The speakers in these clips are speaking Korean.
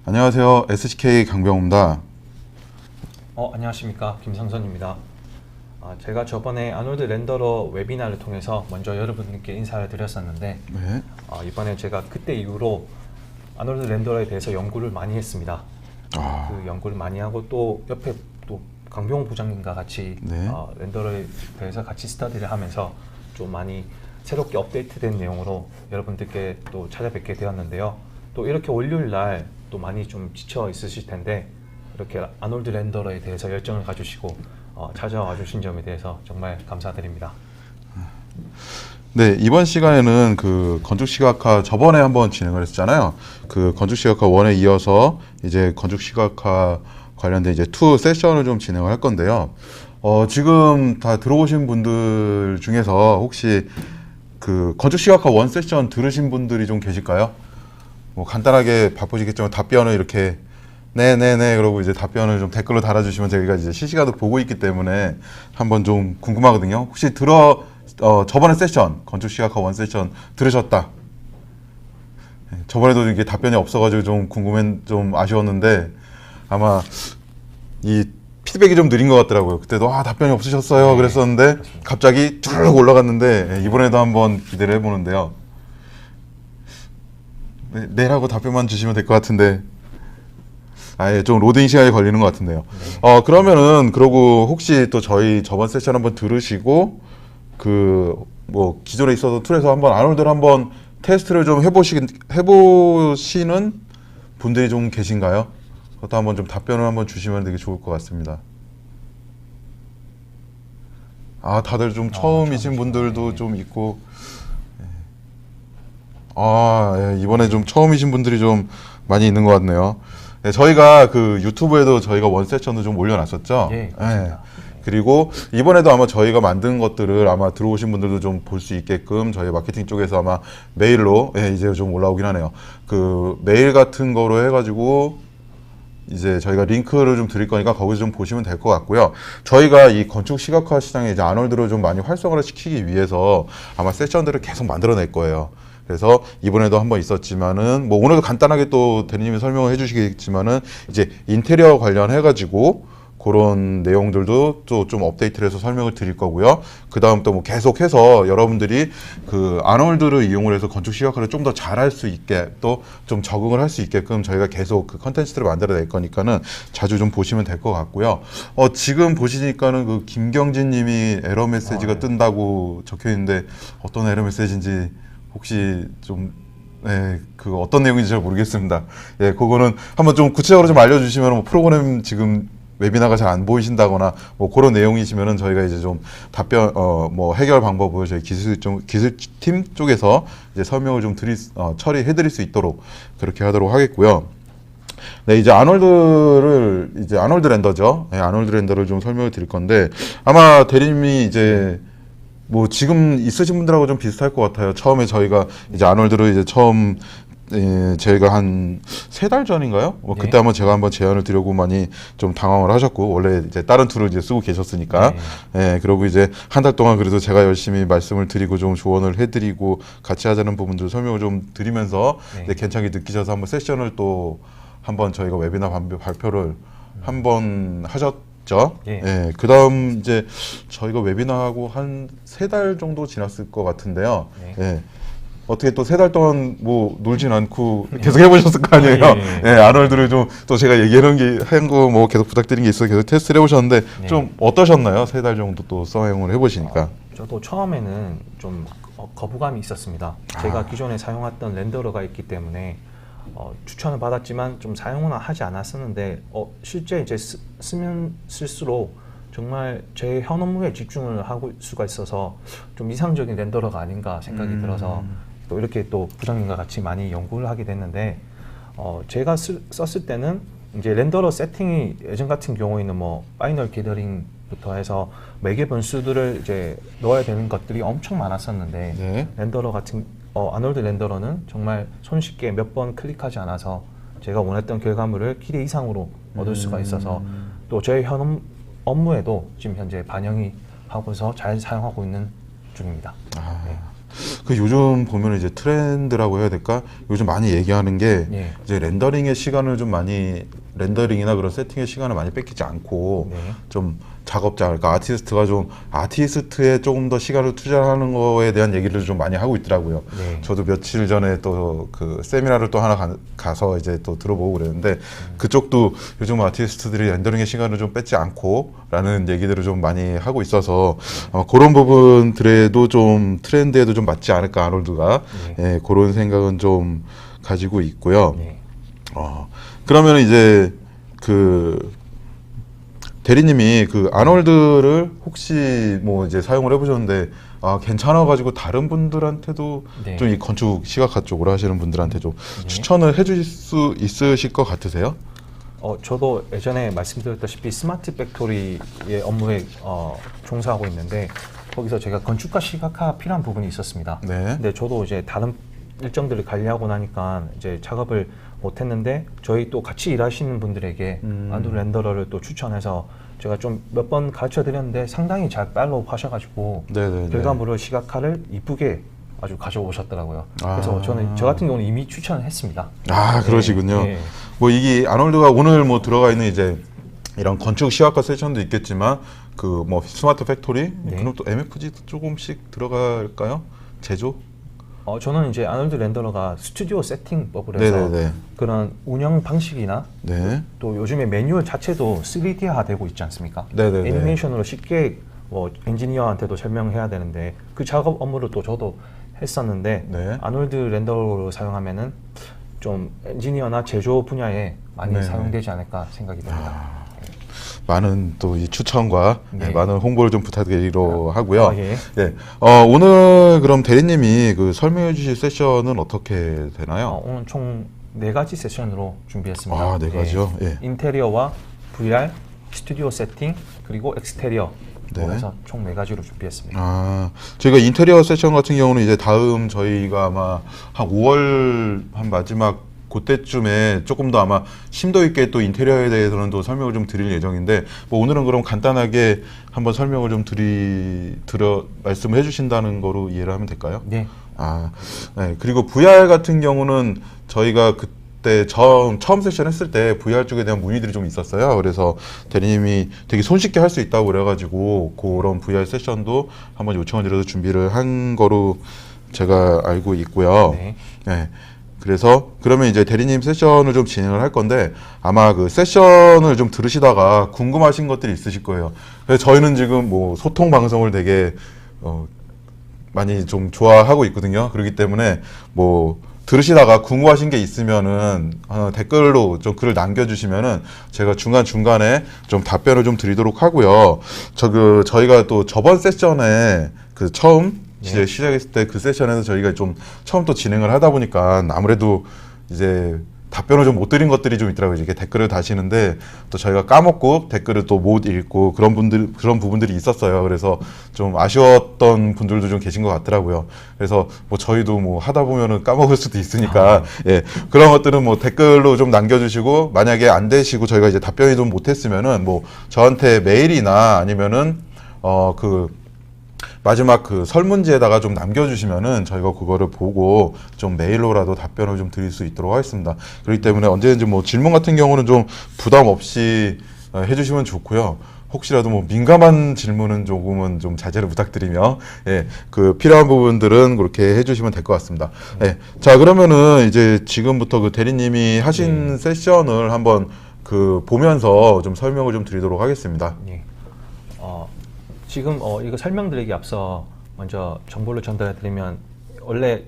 안녕하세요. SCK 강병호입니다. 안녕하십니까, 김상선입니다. 제가 저번에 아놀드 렌더러 웨비나를 통해서 먼저 여러분께 인사를 드렸었는데 네. 이번에 제가 그때 이후로 아놀드 렌더러에 대해서 연구를 많이 했습니다. 그 연구를 많이 하고 또 옆에 또 강병호 부장님과 같이 네. 렌더러에 대해서 같이 스터디를 하면서 좀 많이 새롭게 업데이트된 내용으로 여러분들께 또 찾아뵙게 되었는데요. 또 이렇게 월요일 날 또 많이 좀 지쳐 있으실 텐데 이렇게 아놀드 렌더러에 대해서 열정을 가지시고 찾아와 주신 점에 대해서 정말 감사드립니다. 네, 이번 시간에는 그 건축 시각화 저번에 한번 진행을 했잖아요. 그 건축 시각화 1에 이어서 이제 건축 시각화 관련된 이제 2 세션을 좀 진행을 할 건데요. 지금 다 들어오신 분들 중에서 혹시 그 건축 시각화 1 세션 들으신 분들이 좀 계실까요? 뭐 간단하게 바쁘시겠지만 답변을 이렇게 네네네 그러고 이제 답변을 좀 댓글로 달아주시면 저희가 이제 실시간으로 보고 있기 때문에 한번 좀 궁금하거든요. 혹시 저번에 세션 건축 시각화 1 세션 들으셨다. 저번에도 이게 답변이 없어가지고 좀 좀 아쉬웠는데 아마 이 피드백이 좀 느린 것 같더라고요. 그때도 답변이 없으셨어요. 네, 그랬었는데 그렇습니다. 갑자기 쭉 올라갔는데 이번에도 한번 기대를 해보는데요. 네라고 답변만 주시면 될 것 같은데 아예 좀 로딩 시간이 걸리는 것 같은데요. 네. 그러면은 그러고 혹시 또 저희 저번 세션 한번 들으시고 그 뭐 기존에 있어서 툴에서 한번 아놀드를 한번 테스트를 좀 해보시는 분들이 좀 계신가요? 그것도 한번 좀 답변을 한번 주시면 되게 좋을 것 같습니다. 다들 좀 처음이신 분들도 네. 좀 있고. 예, 이번에 좀 처음이신 분들이 좀 많이 있는 것 같네요. 네, 저희가 그 유튜브에도 저희가 원 세션도 좀 올려놨었죠. 예, 그렇습니다. 그리고 이번에도 아마 저희가 만든 것들을 아마 들어오신 분들도 좀 볼 수 있게끔 저희 마케팅 쪽에서 아마 메일로 이제 좀 올라오긴 하네요. 그 메일 같은 거로 해가지고 이제 저희가 링크를 좀 드릴 거니까 거기서 좀 보시면 될 것 같고요. 저희가 이 건축 시각화 시장에 이제 아놀드를 좀 많이 활성화를 시키기 위해서 아마 세션들을 계속 만들어낼 거예요. 그래서 이번에도 한번 있었지만은 뭐 오늘도 간단하게 또 대리님이 설명을 해주시겠지만은 이제 인테리어 관련해 가지고 그런 내용들도 또 좀 업데이트를 해서 설명을 드릴 거고요. 그 다음 또 뭐 계속해서 여러분들이 그 아놀드를 이용을 해서 건축 시각화를 좀 더 잘할 수 있게 또 좀 적응을 할 수 있게끔 저희가 계속 그 컨텐츠들을 만들어 낼 거니까는 자주 좀 보시면 될 것 같고요. 지금 보시니까는 그 김경진 님이 에러 메시지가 뜬다고 적혀 있는데 어떤 에러 메시지인지 혹시 좀 그 어떤 내용인지 잘 모르겠습니다. 그거는 한번 좀 구체적으로 좀 알려주시면 뭐 프로그램 지금 웨비나가 잘 안 보이신다거나 뭐 그런 내용이시면은 저희가 이제 좀 답변 뭐 해결 방법을 저희 기술팀 쪽에서 이제 설명을 좀 처리해드릴 수 있도록 그렇게 하도록 하겠고요. 네, 이제 아놀드 렌더죠. 아놀드 렌더를 좀 설명을 드릴 건데 아마 대리님이 이제 뭐 지금 있으신 분들하고 좀 비슷할 것 같아요. 처음에 저희가 이제 아놀드를 이제 처음 저희가 한 3달 전인가요? 뭐 그때 한번 제가 한번 제안을 드리고 많이 좀 당황을 하셨고 원래 이제 다른 툴을 이제 쓰고 계셨으니까 그러고 이제 한 달 동안 그래도 제가 열심히 말씀을 드리고 좀 조언을 해드리고 같이 하자는 부분들 설명을 좀 드리면서 이제 괜찮게 느끼셔서 한번 세션을 또 한번 저희가 웨비나 발표를 한번 하셨죠. 그 다음 이제 저희가 웨비나하고 한 3달 정도 지났을 것 같은데요. 어떻게 또 3달 동안 뭐 놀진 않고 계속 해보셨을 거 아니에요. 아놀드를 좀 또 제가 한 거 뭐 계속 부탁드린 게 있어서 계속 테스트를 해보셨는데 좀 어떠셨나요? 3달 정도 또 사용을 해보시니까. 저도 처음에는 좀 거부감이 있었습니다. 제가 기존에 사용했던 렌더러가 있기 때문에 추천을 받았지만 좀 사용은 하지 않았었는데 실제 이제 쓰면 쓸수록 정말 제 현 업무에 집중을 할 수가 있어서 좀 이상적인 렌더러가 아닌가 생각이 들어서 또 이렇게 또 부장님과 같이 많이 연구를 하게 됐는데 제가 썼을 때는 이제 렌더러 세팅이 예전 같은 경우에는 뭐 파이널 게더링부터 해서 매개 변수들을 이제 넣어야 되는 것들이 엄청 많았었는데 렌더러 같은 아놀드 렌더러는 정말 손쉽게 몇 번 클릭하지 않아서 제가 원했던 결과물을 기대 이상으로 얻을 수가 있어서 또 저희 현 업무에도 지금 현재 반영이 하고서 잘 사용하고 있는 중입니다. 그 요즘 보면 이제 트렌드라고 해야 될까? 요즘 많이 얘기하는 게 네. 이제 렌더링의 시간을 좀 많이 렌더링이나 그런 세팅의 시간을 많이 뺏기지 않고 네. 좀 작업자, 그러니까 아티스트가 좀 아티스트에 조금 더 시간을 투자하는 거에 대한 얘기를 좀 많이 하고 있더라고요. 네. 저도 며칠 전에 또 그 세미나를 또 하나 가서 이제 또 들어보고 그랬는데 그쪽도 요즘 아티스트들이 렌더링의 시간을 좀 뺏지 않고라는 얘기들을 좀 많이 하고 있어서 그런 부분들에도 좀 트렌드에도 좀 맞지 않을까 아놀드가 예, 그런 생각은 좀 가지고 있고요. 네. 그러면 이제 그 대리님이 그 아놀드를 혹시 뭐 이제 사용을 해보셨는데 괜찮아가지고 다른 분들한테도 네. 좀 이 건축 시각화 쪽으로 하시는 분들한테 좀 추천을 해주실 수 있으실 것 같으세요? 저도 예전에 말씀드렸다시피 스마트 팩토리의 업무에 종사하고 있는데 거기서 제가 건축가 시각화 필요한 부분이 있었습니다. 네. 근데 저도 이제 다른 일정들을 관리하고 나니까 이제 작업을 못했는데 저희 또 같이 일하시는 분들에게 아놀드 렌더러를 또 추천해서 제가 좀 몇 번 가르쳐 드렸는데 상당히 잘 팔로우 하셔가지고 네네네. 결과물을 시각화를 이쁘게 아주 가져오셨더라고요. 그래서 저는 저 같은 경우는 이미 추천을 했습니다. 그러시군요. 네. 뭐 이게 아놀드가 오늘 뭐 들어가 있는 이제 이런 건축 시각화 세션도 있겠지만 그 뭐 스마트 팩토리 네. 그럼 또 MFG도 조금씩 들어갈까요? 제조? 저는 이제 아놀드 렌더러가 스튜디오 세팅법을 해서 네네네. 그런 운영 방식이나 네. 또 요즘에 매뉴얼 자체도 3D화 되고 있지 않습니까? 네네네. 애니메이션으로 쉽게 뭐 엔지니어한테도 설명해야 되는데 그 작업 업무를 또 저도 했었는데 네. 아놀드 렌더러를 사용하면은 좀 엔지니어나 제조 분야에 많이 네. 사용되지 않을까 생각이 됩니다. 많은 또 이 추천과 네. 많은 홍보를 좀 부탁드리러 하고요. 예. 예. 오늘 그럼 대리님이 그 설명해 주실 세션은 어떻게 되나요? 오늘 총 4가지 세션으로 준비했습니다. 네 가지요? 예. 인테리어와 VR, 스튜디오 세팅, 그리고 엑스테리어 네. 해서 총 4가지로 준비했습니다. 저희가 인테리어 세션 같은 경우는 이제 다음 저희가 아마 한 5월 한 마지막 그때쯤에 조금 더 아마 심도 있게 또 인테리어에 대해서는 또 설명을 좀 드릴 예정인데 뭐 오늘은 그럼 간단하게 한번 설명을 좀 말씀을 해주신다는 거로 이해를 하면 될까요? 네. 네. 그리고 VR 같은 경우는 저희가 그때 처음 세션 했을 때 VR 쪽에 대한 문의들이 좀 있었어요. 그래서 대리님이 되게 손쉽게 할 수 있다고 그래가지고 그런 VR 세션도 한번 요청을 드려서 준비를 한 거로 제가 알고 있고요. 네. 네. 그래서 그러면 이제 대리님 세션을 좀 진행을 할 건데 아마 그 세션을 좀 들으시다가 궁금하신 것들이 있으실 거예요. 그래서 저희는 지금 뭐 소통 방송을 되게 많이 좀 좋아하고 있거든요. 그렇기 때문에 뭐 들으시다가 궁금하신 게 있으면은 댓글로 좀 글을 남겨주시면은 제가 중간중간에 좀 답변을 좀 드리도록 하고요. 저희가 또 저번 세션에 그 처음 이제 시작했을 때 그 세션에서 저희가 좀 처음 또 진행을 하다 보니까 아무래도 이제 답변을 좀 못 드린 것들이 좀 있더라고요. 이렇게 댓글을 다시는데 또 저희가 까먹고 댓글을 또 못 읽고 그런 부분들이 있었어요. 그래서 좀 아쉬웠던 분들도 좀 계신 것 같더라고요. 그래서 뭐 저희도 뭐 하다 보면은 까먹을 수도 있으니까 예, 그런 것들은 뭐 댓글로 좀 남겨주시고 만약에 안 되시고 저희가 이제 답변이 좀 못했으면은 뭐 저한테 메일이나 아니면은 마지막 그 설문지에다가 좀 남겨주시면은 저희가 그거를 보고 좀 메일로라도 답변을 좀 드릴 수 있도록 하겠습니다. 그렇기 때문에 언제든지 뭐 질문 같은 경우는 좀 부담 없이 해주시면 좋고요. 혹시라도 뭐 민감한 질문은 조금은 좀 자제를 부탁드리며 예, 그 필요한 부분들은 그렇게 해주시면 될 것 같습니다. 예, 자 그러면은 이제 지금부터 그 대리님이 하신 세션을 한번 그 보면서 좀 설명을 좀 드리도록 하겠습니다. 네. 지금 이거 설명드리기 앞서 먼저 정보를 전달해 드리면 원래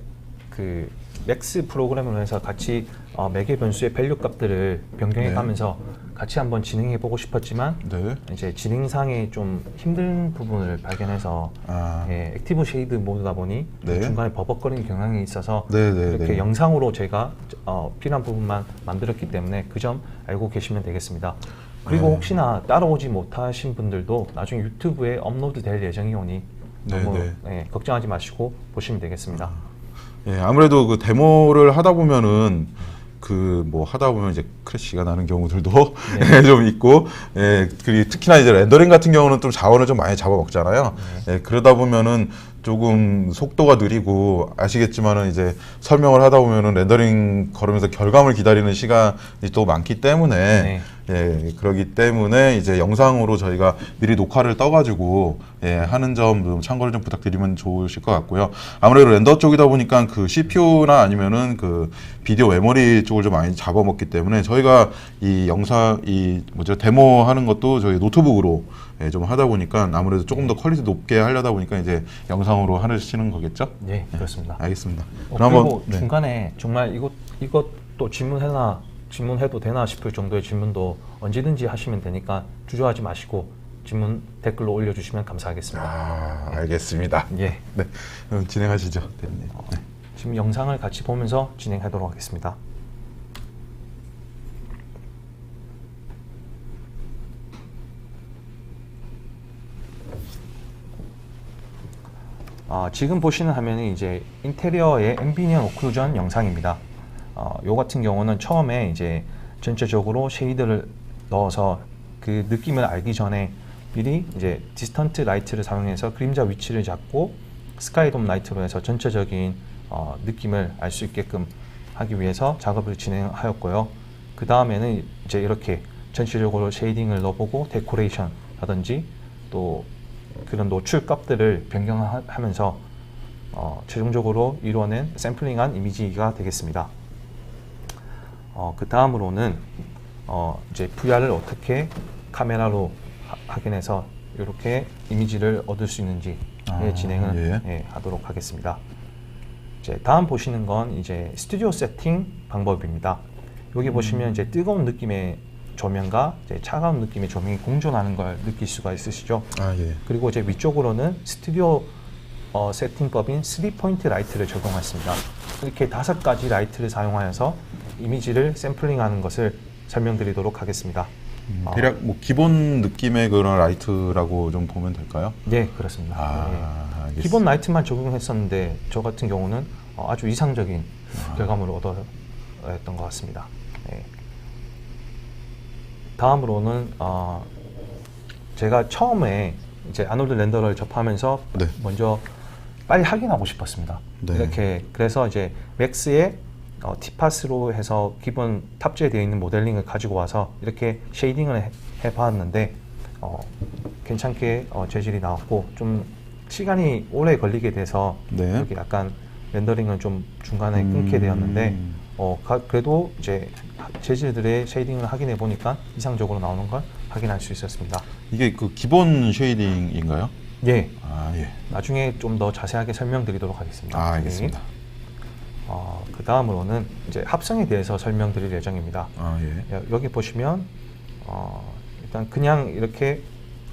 그 맥스 프로그램으로 해서 같이 매개 변수의 밸류 값들을 변경해 가면서 같이 한번 진행해 보고 싶었지만 이제 진행상에 좀 힘든 부분을 발견해서 액티브 쉐이드 모드다 보니 중간에 버벅거리는 경향이 있어서 이렇게 영상으로 제가 필요한 부분만 만들었기 때문에 그 점 알고 계시면 되겠습니다. 그리고 혹시나 따라오지 못하신 분들도 나중에 유튜브에 업로드 될 예정이 오니 너무 걱정하지 마시고 보시면 되겠습니다. 예, 아무래도 그 데모를 하다 보면은 그 뭐 하다 보면 이제 크래시가 나는 경우들도 좀 있고, 그리고 특히나 이제 렌더링 같은 경우는 좀 자원을 좀 많이 잡아먹잖아요. 그러다 보면은 조금 속도가 느리고 아시겠지만은 이제 설명을 하다 보면은 렌더링 걸으면서 결과물 기다리는 시간이 또 많기 때문에 네. 예, 그러기 때문에 이제 영상으로 저희가 미리 녹화를 떠가지고 예, 하는 점 좀 참고를 좀 부탁드리면 좋으실 것 같고요. 아무래도 렌더 쪽이다 보니까 그 CPU나 아니면은 그 비디오 메모리 쪽을 좀 많이 잡아먹기 때문에 저희가 이 영상 이 뭐죠 데모 하는 것도 저희 노트북으로 예, 좀 하다 보니까 아무래도 조금 더 퀄리티 높게 하려다 보니까 이제 영상으로 하시는 거겠죠? 네, 그렇습니다. 알겠습니다. 그리고 한번, 네. 중간에 정말 이것도 질문해도 되나 싶을 정도의 질문도 언제든지 하시면 되니까 주저하지 마시고 질문 댓글로 올려주시면 감사하겠습니다. 아, 알겠습니다. 예. 네, 그럼 진행하시죠. 대리님. 네. 지금 영상을 같이 보면서 진행하도록 하겠습니다. 지금 보시는 화면이 이제 인테리어의 앰비언 오클루전 영상입니다. 요 같은 경우는 처음에 이제 전체적으로 쉐이드를 넣어서 그 느낌을 알기 전에 미리 이제 디스턴트 라이트를 사용해서 그림자 위치를 잡고 스카이돔 라이트로 해서 전체적인 느낌을 알 수 있게끔 하기 위해서 작업을 진행하였고요. 그 다음에는 이제 이렇게 전체적으로 쉐이딩을 넣어보고 데코레이션 하든지 또 그런 노출 값들을 변경하면서 최종적으로 이루어낸 샘플링한 이미지가 되겠습니다. 그 다음으로는 이제 VR을 어떻게 카메라로 확인해서 이렇게 이미지를 얻을 수 있는지 진행을 예. 하도록 하겠습니다. 이제 다음 보시는 건 이제 스튜디오 세팅 방법입니다. 여기 보시면 이제 뜨거운 느낌의 조명과 이제 차가운 느낌의 조명이 공존하는 걸 느낄 수가 있으시죠? 아, 예. 그리고 이제 위쪽으로는 스튜디오 세팅법인 3포인트 라이트를 적용했습니다. 이렇게 5가지 라이트를 사용하여서 이미지를 샘플링하는 것을 설명드리도록 하겠습니다. 대략 뭐 기본 느낌의 그런 라이트라고 좀 보면 될까요? 네, 그렇습니다. 알겠습니다. 기본 라이트만 적용했었는데 저 같은 경우는 아주 이상적인 결과물을 얻어냈던 것 같습니다. 네. 다음으로는 제가 처음에 이제 아놀드 렌더러를 접하면서 네. 먼저 빨리 확인하고 싶었습니다. 네. 이렇게 그래서 이제 맥스에 티팟으로 해서 기본 탑재되어 있는 모델링을 가지고 와서 이렇게 쉐이딩을 해봤는데 괜찮게 재질이 나왔고 좀 시간이 오래 걸리게 돼서 네. 이렇게 약간 렌더링은 좀 중간에 끊게 되었는데 그래도 이제 재질들의 쉐이딩을 확인해 보니까 이상적으로 나오는 걸 확인할 수 있었습니다. 이게 그 기본 쉐이딩인가요? 예. 아, 예. 나중에 좀 더 자세하게 설명드리도록 하겠습니다. 아, 알겠습니다. 그 다음으로는 이제 합성에 대해서 설명드릴 예정입니다. 아, 예. 여기 보시면 일단 그냥 이렇게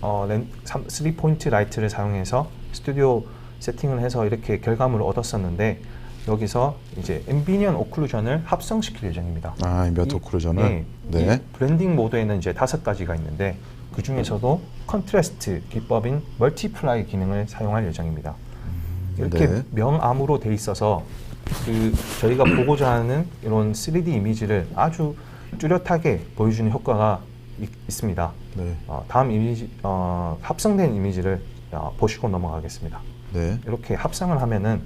3포인트 라이트를 사용해서 스튜디오 세팅을 해서 이렇게 결과물을 얻었었는데 여기서 이제 앰비언 오클루전을 합성시킬 예정입니다. 아, 몇 오클루전을? 네. 이 블렌딩 모드에는 이제 5가지가 있는데 그 중에서도 컨트라스트 기법인 멀티플라이 기능을 사용할 예정입니다. 이렇게 네. 명암으로 돼 있어서 저희가 보고자 하는 이런 3D 이미지를 아주 뚜렷하게 보여주는 효과가 있습니다. 네. 다음 이미지, 합성된 이미지를 보시고 넘어가겠습니다. 네. 이렇게 합성을 하면은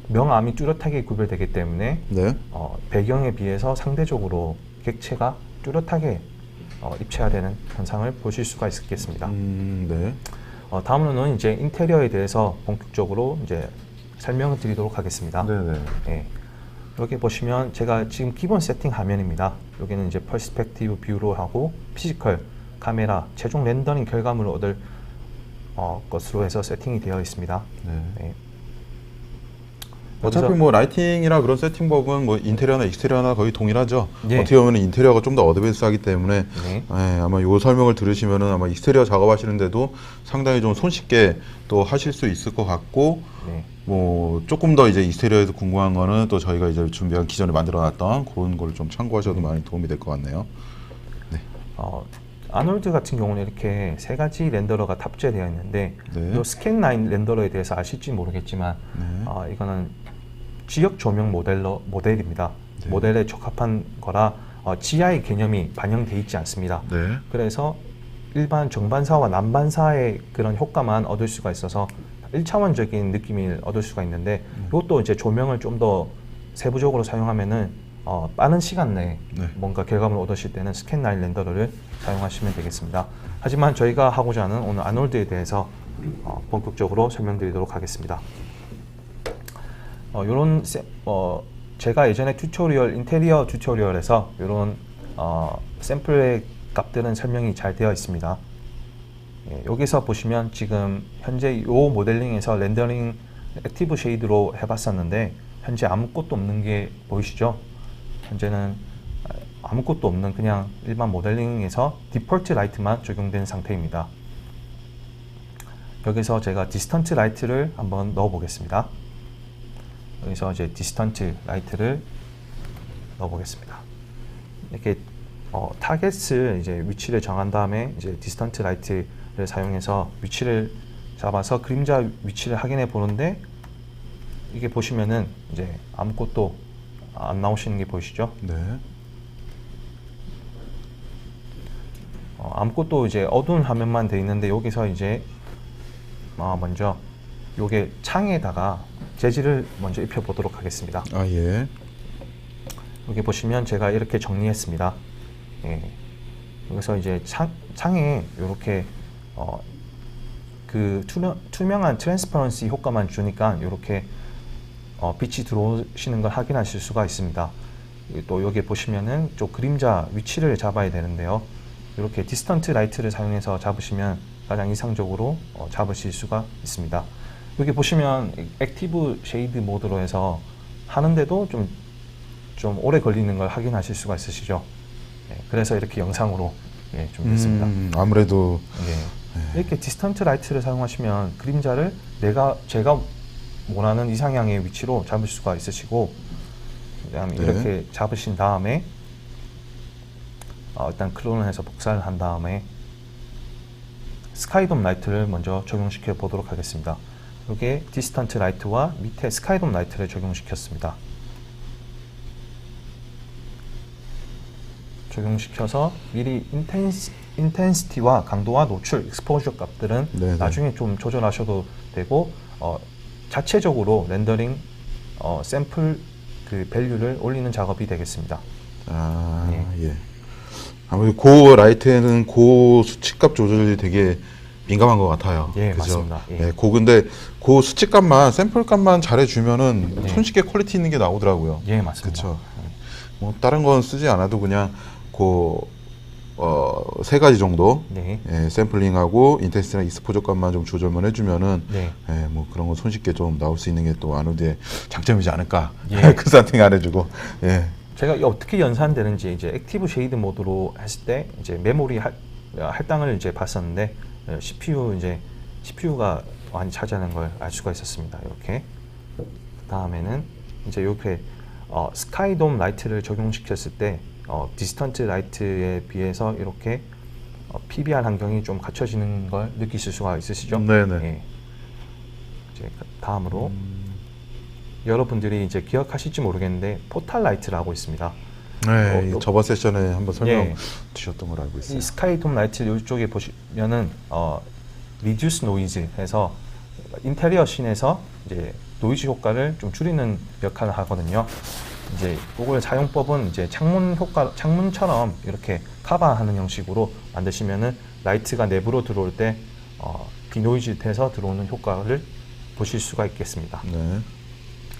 명암이 뚜렷하게 구별되기 때문에 네. 배경에 비해서 상대적으로 객체가 뚜렷하게 입체화되는 현상을 보실 수가 있겠습니다. 네. 다음으로는 이제 인테리어에 대해서 본격적으로 이제 설명을 드리도록 하겠습니다. 네네. 예. 여기 보시면 제가 지금 기본 세팅 화면입니다. 여기는 이제 퍼스펙티브 뷰로 하고 피지컬, 카메라, 최종 렌더링 결과물을 얻을 것으로 해서 세팅이 되어 있습니다. 네. 예. 어차피 여기서- 뭐 라이팅이나 그런 세팅법은 뭐 인테리어나 익스테리어나 거의 동일하죠. 예. 어떻게 보면 인테리어가 좀 더 어드밴스하기 때문에 네. 아마 요 설명을 들으시면은 아마 익스테리어 작업하시는데도 상당히 좀 손쉽게 또 하실 수 있을 것 같고 네. 뭐 조금 더 이제 익스테리어에서 궁금한 거는 또 저희가 이제 준비한 기존에 만들어놨던 그런 걸 좀 참고하셔도 많이 도움이 될 것 같네요. 아놀드 같은 경우는 이렇게 3가지 렌더러가 탑재되어 있는데 네. 이 스캔9 렌더러에 대해서 아실지 모르겠지만 네. 이거는 지역 조명 모델입니다. 네. 모델에 적합한 거라 GI 개념이 반영되어 있지 않습니다. 네. 그래서 일반 정반사와 난반사의 그런 효과만 얻을 수가 있어서 1차원적인 느낌을 얻을 수가 있는데 이것도 이제 조명을 좀 더 세부적으로 사용하면은 빠른 시간 내에 네. 뭔가 결과물을 얻으실 때는 스캔 라인 렌더러를 사용하시면 되겠습니다. 하지만 저희가 하고자 하는 오늘 아놀드에 대해서 본격적으로 설명드리도록 하겠습니다. 제가 예전에 인테리어 튜토리얼에서 이런 샘플의 값들은 설명이 잘 되어 있습니다. 예, 여기서 보시면 지금 현재 이 모델링에서 렌더링 액티브 쉐이드로 해봤었는데 현재 아무것도 없는 게 보이시죠? 현재는 아무것도 없는 그냥 일반 모델링에서 디폴트 라이트만 적용된 상태입니다. 여기서 제가 디스턴트 라이트를 한번 넣어 보겠습니다. 여기서 이제 디스턴트 라이트를 넣어 보겠습니다. 이렇게 타겟을 이제 위치를 정한 다음에 이제 디스턴트 라이트를 사용해서 위치를 잡아서 그림자 위치를 확인해 보는데 이게 보시면은 이제 아무것도 안 나오시는 게 보이시죠? 네. 아무것도 이제 어두운 화면만 돼 있는데 여기서 이제 먼저 요게 창에다가 재질을 먼저 입혀 보도록 하겠습니다. 아, 예. 여기 보시면 제가 이렇게 정리했습니다. 예. 여기서 이제 창에 이렇게 그 투명한 트랜스퍼런시 효과만 주니까 이렇게 빛이 들어오시는 걸 확인하실 수가 있습니다. 또 여기 보시면은 좀 그림자 위치를 잡아야 되는데요. 이렇게 디스턴트 라이트를 사용해서 잡으시면 가장 이상적으로 잡으실 수가 있습니다. 여기 보시면 액티브 쉐이드 모드로 해서 하는데도 좀 오래 걸리는 걸 확인하실 수가 있으시죠. 예, 그래서 이렇게 영상으로 준비했습니다. 아무래도 예, 이렇게 디스턴트 라이트를 사용하시면 그림자를 제가 원하는 이상향의 위치로 잡을 수가 있으시고, 그다음에 네. 이렇게 잡으신 다음에 일단 클론을 해서 복사를 한 다음에 스카이돔 라이트를 먼저 적용시켜 보도록 하겠습니다. 이게 디스턴트 라이트와 밑에 스카이돔 라이트를 적용시켰습니다. 적용시켜서 미리 인텐시티와 강도와 노출, 익스포저 값들은 네네. 나중에 좀 조절하셔도 되고 자체적으로 렌더링 샘플 그 밸류를 올리는 작업이 되겠습니다. 아, 예. 예. 아무래도 고 라이트에는 고 수치값 조절이 되게 민감한 것 같아요. 예, 그죠? 맞습니다. 예. 예, 근데 고 수치값만 샘플값만 잘해주면은 예. 손쉽게 퀄리티 있는 게 나오더라고요. 예, 맞습니다. 그렇죠. 뭐 다른 건 쓰지 않아도 그냥 세 가지 정도 네. 예, 샘플링하고 인텐시티나 익스포저 값만 좀 조절만 해주면은 네. 예, 뭐 그런 거 손쉽게 좀 나올 수 있는 게 또 아노드의 장점이지 않을까. 예. 그 세팅 안 해주고. 예. 제가 어떻게 연산되는지 이제 액티브 쉐이드 모드로 했을 때 이제 메모리 할당을 이제 봤었는데 CPU가 많이 차지하는 걸 알 수가 있었습니다. 이렇게. 그 다음에는 이제 이렇게 스카이돔 라이트를 적용시켰을 때 디스턴트 라이트에 비해서 이렇게 PBR 환경이 좀 갖춰지는 걸 느끼실 수가 있으시죠? 네네. 예. 이제 다음으로 여러분들이 이제 기억하실지 모르겠는데 포탈 라이트라고 있습니다. 네, 저번 세션에 한번 설명 예. 주셨던 걸 알고 있어요. 이 스카이돔 라이트 이쪽에 보시면은 리듀스 노이즈 해서 인테리어 씬에서 이제 노이즈 효과를 좀 줄이는 역할을 하거든요. 이제 이걸 사용법은 이제 창문처럼 이렇게 커버하는 형식으로 만드시면은 라이트가 내부로 들어올 때 비노이즈돼서 들어오는 효과를 보실 수가 있겠습니다. 네.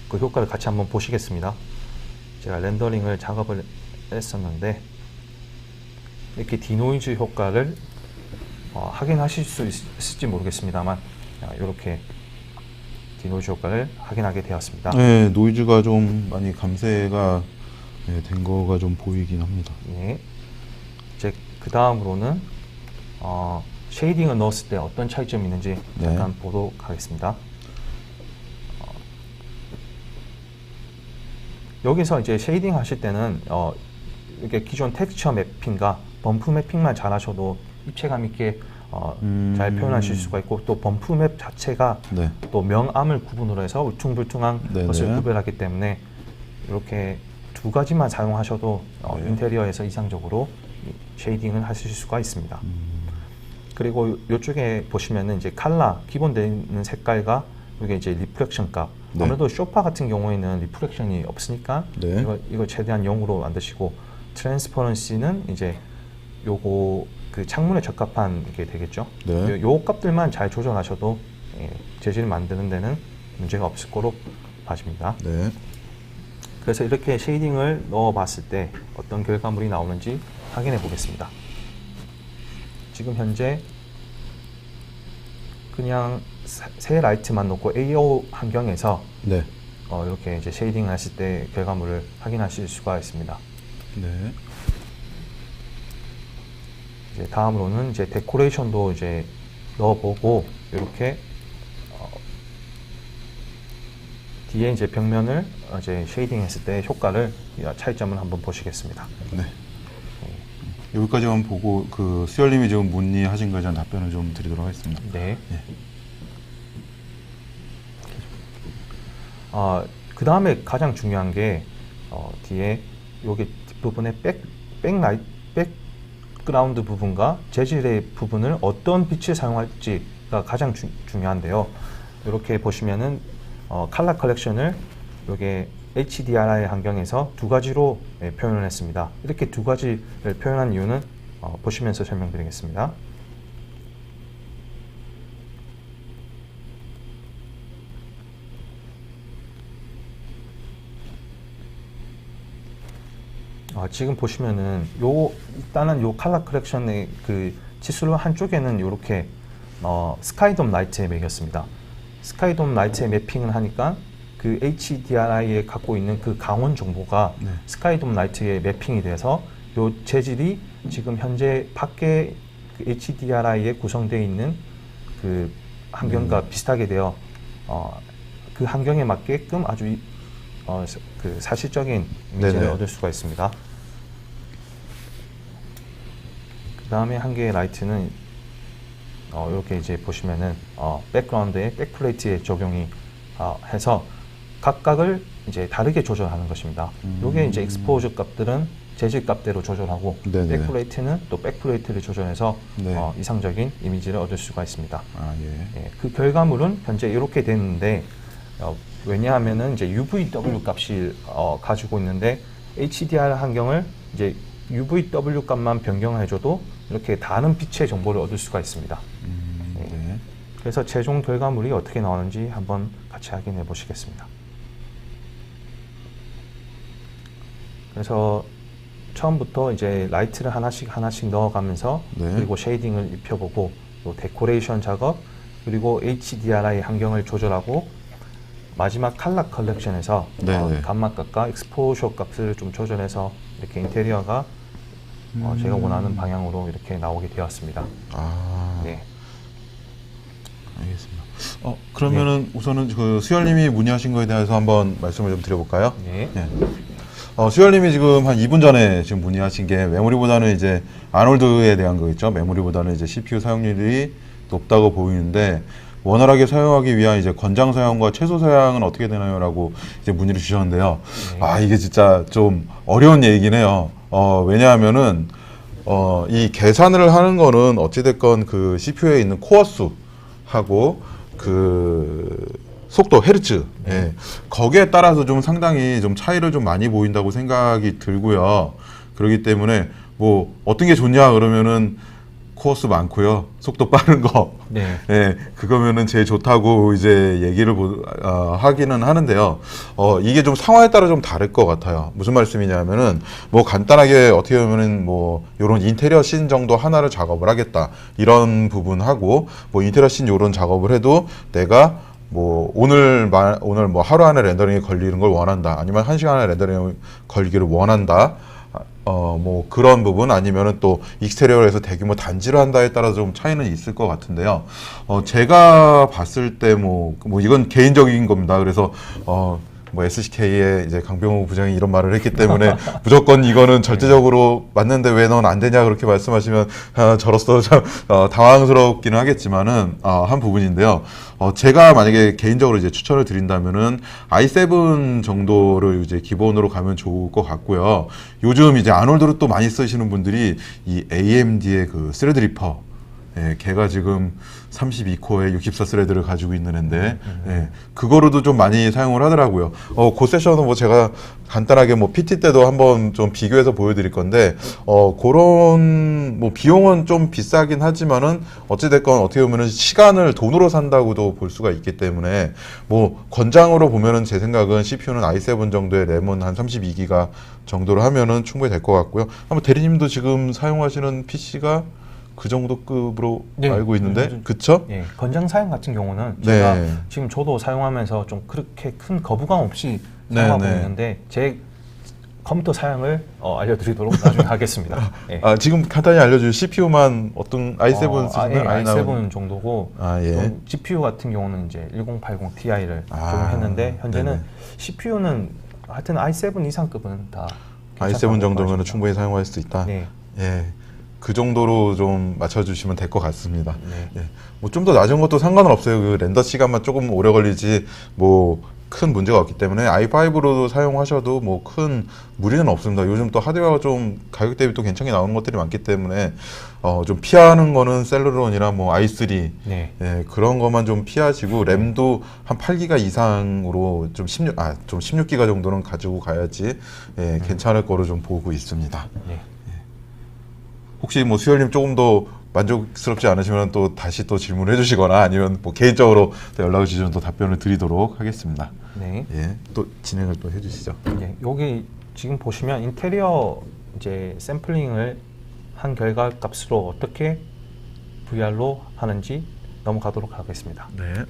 그 효과를 같이 한번 보시겠습니다. 제가 렌더링을 작업을 했었는데 이렇게 디노이즈 효과를 확인하실 수 있을지 모르겠습니다만 이렇게 디노이즈 효과를 확인하게 되었습니다. 네, 노이즈가 좀 많이 감쇄가 된 거가 좀 보이긴 합니다. 예. 이제 그 다음으로는 쉐이딩을 넣었을 때 어떤 차이점이 있는지 네. 잠깐 보도록 하겠습니다. 여기서 이제 쉐이딩 하실 때는 이렇게 기존 텍스처 매핑과 범프 매핑만 잘 하셔도 입체감 있게 잘 표현하실 수가 있고, 또 범프 맵 자체가 네. 또 명암을 구분으로 해서 울퉁불퉁한 네네. 것을 구별하기 때문에 이렇게 두 가지만 사용하셔도 네. 인테리어에서 이상적으로 쉐이딩을 하실 수가 있습니다. 그리고 이쪽에 보시면은 이제 칼라 기본 되어 있는 색깔과 이게 이제 리프렉션 값. 네. 아무래도 쇼파 같은 경우에는 리프렉션이 없으니까 네. 이거 최대한 0으로 만드시고, 트랜스퍼런시는 이제 요거 그 창문에 적합한 게 되겠죠. 네. 요 값들만 잘 조절하셔도 재질 만드는 데는 문제가 없을 거로 봐집니다. 네. 그래서 이렇게 쉐이딩을 넣어 봤을 때 어떤 결과물이 나오는지 확인해 보겠습니다. 지금 현재 그냥 새 라이트만 놓고 AO 환경에서 네. 이렇게 이제 쉐이딩을 했을 때 결과물을 확인하실 수가 있습니다. 네. 이제 다음으로는 이제 데코레이션도 이제 넣어보고, 이렇게 뒤에 이제 벽면을 이제 쉐이딩했을 때 효과를, 차이점을 한번 보시겠습니다. 네. 여기까지만 보고 그 수열님이 지금 문의하신 거에 대한 답변을 좀 드리도록 하겠습니다. 네. 네. 그 다음에 가장 중요한 게 뒤에 여기 뒷부분에 백그라운드 부분과 재질의 부분을 어떤 빛을 사용할지가 가장 중요한데요. 이렇게 보시면은 컬러 컬렉션을 요게 HDRI 환경에서 두 가지로 표현을 했습니다. 이렇게 두 가지를 표현한 이유는 보시면서 설명드리겠습니다. 지금 보시면은 일단은 요 컬러 컬렉션의 그 치수를 한쪽에는 이렇게 스카이돔 라이트에 매겼습니다. 스카이돔 라이트에 매핑을 하니까 그 HDRI에 갖고 있는 그 강원 정보가 네. 스카이돔 라이트에 매핑이 돼서 요 재질이 지금 현재 밖에 그 HDRI에 구성되어 있는 그 환경과 비슷하게 되어 그 환경에 맞게끔 아주 그 사실적인 이미지를 네네. 얻을 수가 있습니다. 그 다음에 한 개의 라이트는 이렇게 이제 보시면은 백그라운드에 백플레이트에 적용이 해서 각각을 이제 다르게 조절하는 것입니다. 이게 이제 익스포저 값들은 재질 값대로 조절하고, 네네. 백플레이트는 또 백플레이트를 조절해서 네. 이상적인 이미지를 얻을 수가 있습니다. 예. 그 결과물은 현재 이렇게 됐는데, 왜냐하면은 이제 UVW 값이 가지고 있는데, HDR 환경을 이제 UVW 값만 변경을 해줘도 이렇게 다른 빛의 정보를 얻을 수가 있습니다. 네. 그래서 최종 결과물이 어떻게 나오는지 한번 같이 확인해 보시겠습니다. 그래서 처음부터 이제 라이트를 하나씩 넣어가면서, 네. 그리고 쉐이딩을 입혀보고, 또 데코레이션 작업, 그리고 HDRI 환경을 조절하고, 마지막 컬러 컬렉션에서 네네. 감마값과 익스포셔 값을 좀 조절해서 이렇게 인테리어가 제가 원하는 방향으로 이렇게 나오게 되었습니다. 네. 알겠습니다. 그러면은 우선은 그 수열님이 문의하신 거에 대해서 한번 말씀을 좀 드려볼까요? 네. 네. 수열님이 지금 한 2분 전에 지금 문의하신 게 메모리보다는 이제 아놀드에 대한 거겠죠. 메모리보다는 이제 CPU 사용률이 높다고 보이는데, 원활하게 사용하기 위한 이제 권장 사용과 최소 사용은 어떻게 되나요?라고 이제 문의를 주셨는데요. 네. 이게 진짜 좀 어려운 얘기긴 해요. 왜냐하면은 이 계산을 하는 거는 어찌됐건 그 CPU에 있는 코어 수하고 그 속도 헤르츠, 예, 거기에 따라서 좀 상당히 좀 차이를 좀 많이 보인다고 생각이 들고요. 그렇기 때문에 뭐 어떤 게 좋냐 그러면은 코어수 많고요, 속도 빠른 거, 네. 예, 그거면은 제일 좋다고 이제 얘기를 하기는 하는데요. 이게 좀 상황에 따라 좀 다를 것 같아요. 무슨 말씀이냐면은 뭐 간단하게 어떻게 보면은 뭐 요런 인테리어 씬 정도 하나를 작업을 하겠다 이런 부분하고, 뭐 인테리어 씬 요런 작업을 해도 내가 뭐 오늘 뭐 하루 안에 렌더링이 걸리는 걸 원한다, 아니면 1시간 안에 렌더링이 걸리기를 원한다, 뭐 그런 부분, 아니면은 또 익스테리어를 해서 대규모 단지를 한다에 따라서 좀 차이는 있을 것 같은데요. 제가 봤을 때 뭐 이건 개인적인 겁니다. 그래서 뭐 SCK의 이제 강병호 부장이 이런 말을 했기 때문에 무조건 이거는 절대적으로 맞는데 왜 넌 안 되냐 그렇게 말씀하시면 저로서 참 당황스럽기는 하겠지만은 한 부분인데요. 제가 만약에 개인적으로 이제 추천을 드린다면은 i7 정도를 이제 기본으로 가면 좋을 것 같고요. 요즘 이제 아놀드를 또 많이 쓰시는 분들이 이 AMD의 그 스레드리퍼, 예, 걔가 지금 32코어에 64스레드를 가지고 있는 애인데 예, 그거로도 좀 많이 사용을 하더라고요. 그 세션은 뭐 제가 간단하게 뭐 PT 때도 한번 좀 비교해서 보여드릴 건데 그런 뭐 비용은 좀 비싸긴 하지만은 어찌됐건 어떻게 보면은 시간을 돈으로 산다고도 볼 수가 있기 때문에 뭐 권장으로 보면은 제 생각은 CPU는 i7 정도의 램은 한 32기가 정도로 하면은 충분히 될 것 같고요. 아마 대리님도 지금 사용하시는 PC가 그 정도 급으로 네, 알고 있는데, 네, 그쵸? 예, 권장 사양 같은 경우는 제가 네. 지금 저도 사용하면서 좀 그렇게 큰 거부감 없이 사용하고 네, 네. 있는데 제 컴퓨터 사양을 알려드리도록 나중에 하겠습니다. 예. 지금 간단히 알려줄 CPU만 어떤 i7 쓰시나요? 예, i9? i7 정도고 예. 좀 GPU 같은 경우는 이제 1080 Ti를 아, 적용했는데 현재는 네네. CPU는 하여튼 i7 이상급은 다 i7 정도면 괜찮다고 충분히 사용할 수 있다. 네. 예. 그 정도로 좀 맞춰주시면 될 것 같습니다. 네. 예. 뭐 좀 더 낮은 것도 상관은 없어요. 그 렌더 시간만 조금 오래 걸리지 뭐 큰 문제가 없기 때문에 i5로도 사용하셔도 뭐 큰 무리는 없습니다. 요즘 또 하드웨어가 좀 가격 대비 또 괜찮게 나오는 것들이 많기 때문에 좀 피하는 거는 셀러론이나 뭐 i3 네. 예, 그런 것만 좀 피하시고 램도 한 8기가 이상으로 좀 16기가 정도는 가지고 가야지 예, 괜찮을 거로 좀 보고 있습니다. 네. 혹시 뭐 수열님 조금 더 만족스럽지 않으시면 또 다시 또 질문을 해주시거나 아니면 뭐 개인적으로 또 연락을 주시면 또 답변을 드리도록 하겠습니다. 네. 예, 또 진행을 또 해주시죠. 예, 여기 지금 보시면 인테리어 이제 샘플링을 한 결과 값으로 어떻게 VR로 하는지 넘어가도록 하겠습니다. 네.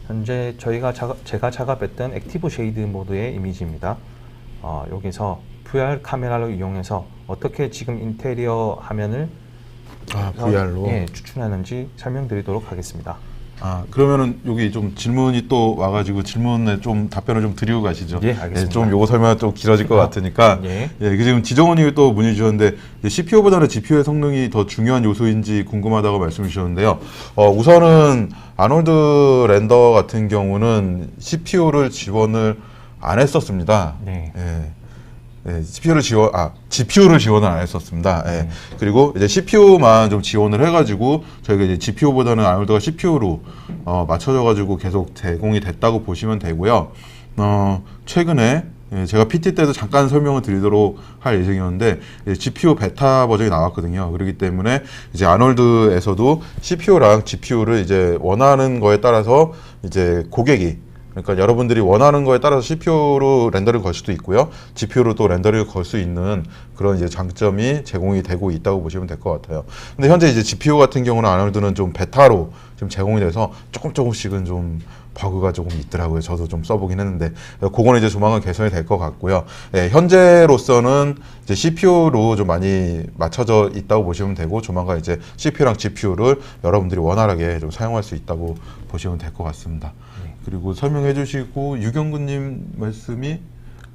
현재 제가 작업했던 액티브 쉐이드 모드의 이미지입니다. 여기서 VR 카메라를 이용해서 어떻게 지금 인테리어 화면을 VR로. 예, 추출하는지 설명드리도록 하겠습니다. 그러면은 여기 좀 질문이 또 와가지고 질문에 좀 답변을 좀 드리고 가시죠. 예, 알겠습니다. 좀 요거 설명 좀 길어질 것 같으니까. 예. 예, 지금 지정원님이 또 문의 주셨는데 CPU보다는 GPU의 성능이 더 중요한 요소인지 궁금하다고 말씀 주셨는데요. 우선은 아놀드 렌더 같은 경우는 CPU를 지원을 안 했었습니다. 네. 예. 네, GPU를 지원을 안 했었습니다. 예. 그리고 이제 CPU만 좀 지원을 해가지고 저희가 이제 GPU보다는 아놀드가 CPU로 맞춰져가지고 계속 제공이 됐다고 보시면 되고요. 최근에 제가 PT 때도 잠깐 설명을 드리도록 할 예정이었는데 GPU 베타 버전이 나왔거든요. 그렇기 때문에 이제 아놀드에서도 CPU랑 GPU를 이제 원하는 거에 따라서 이제 고객이 그러니까 여러분들이 원하는 거에 따라서 CPU로 렌더를 걸 수도 있고요. GPU로 또 렌더를 걸 수 있는 그런 이제 장점이 제공이 되고 있다고 보시면 될 것 같아요. 근데 현재 이제 GPU 같은 경우는 아놀드는 좀 베타로 좀 제공이 돼서 조금씩은 좀 버그가 조금 있더라고요. 저도 좀 써보긴 했는데 그거는 이제 조만간 개선이 될 것 같고요. 예, 현재로서는 이제 CPU로 좀 많이 맞춰져 있다고 보시면 되고 조만간 이제 CPU랑 GPU를 여러분들이 원활하게 좀 사용할 수 있다고 보시면 될 것 같습니다. 그리고 설명해 주시고 유경근님 말씀이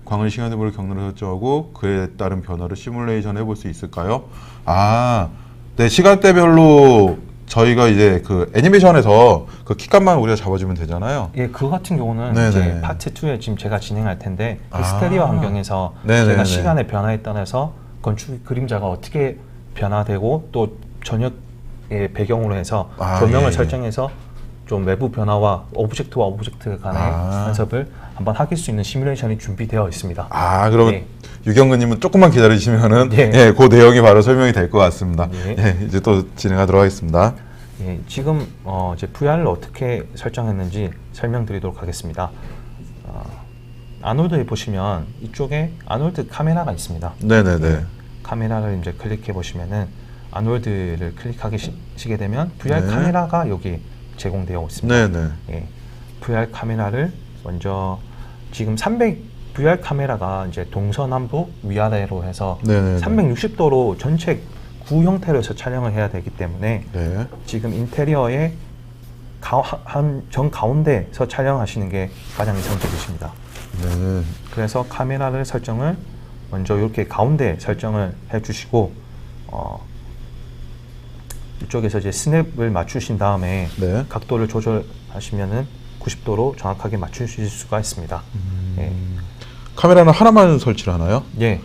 광을 시간대별로 경로를 설정하고 그에 따른 변화를 시뮬레이션 해볼 수 있을까요? 네, 시간대별로 저희가 이제 그 애니메이션에서 그 키값만 우리가 잡아주면 되잖아요. 예, 그거 같은 경우는 네네. 이제 파트 2에 지금 제가 진행할 텐데 스테리오 환경에서 네네네. 제가 시간의 변화에 따라서 건축 그림자가 어떻게 변화되고 또 저녁의 배경으로 해서 조명을 예. 설정해서 좀 외부 변화와 오브젝트와 오브젝트 간의 간섭을 한번 하길 수 있는 시뮬레이션이 준비되어 있습니다. 그러면 예. 유경근님은 조금만 기다리시면은 예. 그 내용이 바로 설명이 될 것 같습니다. 예. 예, 이제 또 진행하도록 하겠습니다. 예, 지금 이제 VR을 어떻게 설정했는지 설명드리도록 하겠습니다. 아놀드에 보시면 이쪽에 아놀드 카메라가 있습니다. 네네네. 카메라를 이제 클릭해 보시면은 아놀드를 클릭하시게 되면 VR 네. 카메라가 여기 제공되어 있습니다. 네네. 예, VR 카메라를 먼저 지금 VR 카메라가 이제 동서남북 위아래로 해서 네네네. 360도로 전체 구 형태로서 촬영을 해야 되기 때문에 네. 지금 인테리어의 정 가운데서 촬영하시는 게 가장 이상적이십니다. 네. 그래서 카메라를 설정을 먼저 이렇게 가운데 설정을 해주시고 이쪽에서 이제 스냅을 맞추신 다음에 네. 각도를 조절하시면은 90도로 정확하게 맞추실 수가 있습니다. 예. 카메라는 하나만 설치를 하나요? 예,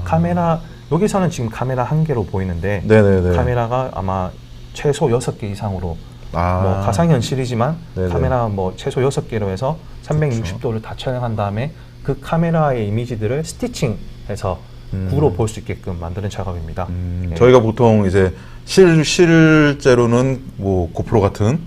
카메라 여기서는 지금 카메라 한 개로 보이는데 네네네. 카메라가 아마 최소 6개 이상으로 뭐 가상현실이지만 네네. 카메라 뭐 최소 6개로 해서 360도를 다 촬영한 다음에 그 카메라의 이미지들을 스티칭해서 구로 볼 수 있게끔 만드는 작업입니다. 예. 저희가 보통 이제 실제로는 뭐 고프로 같은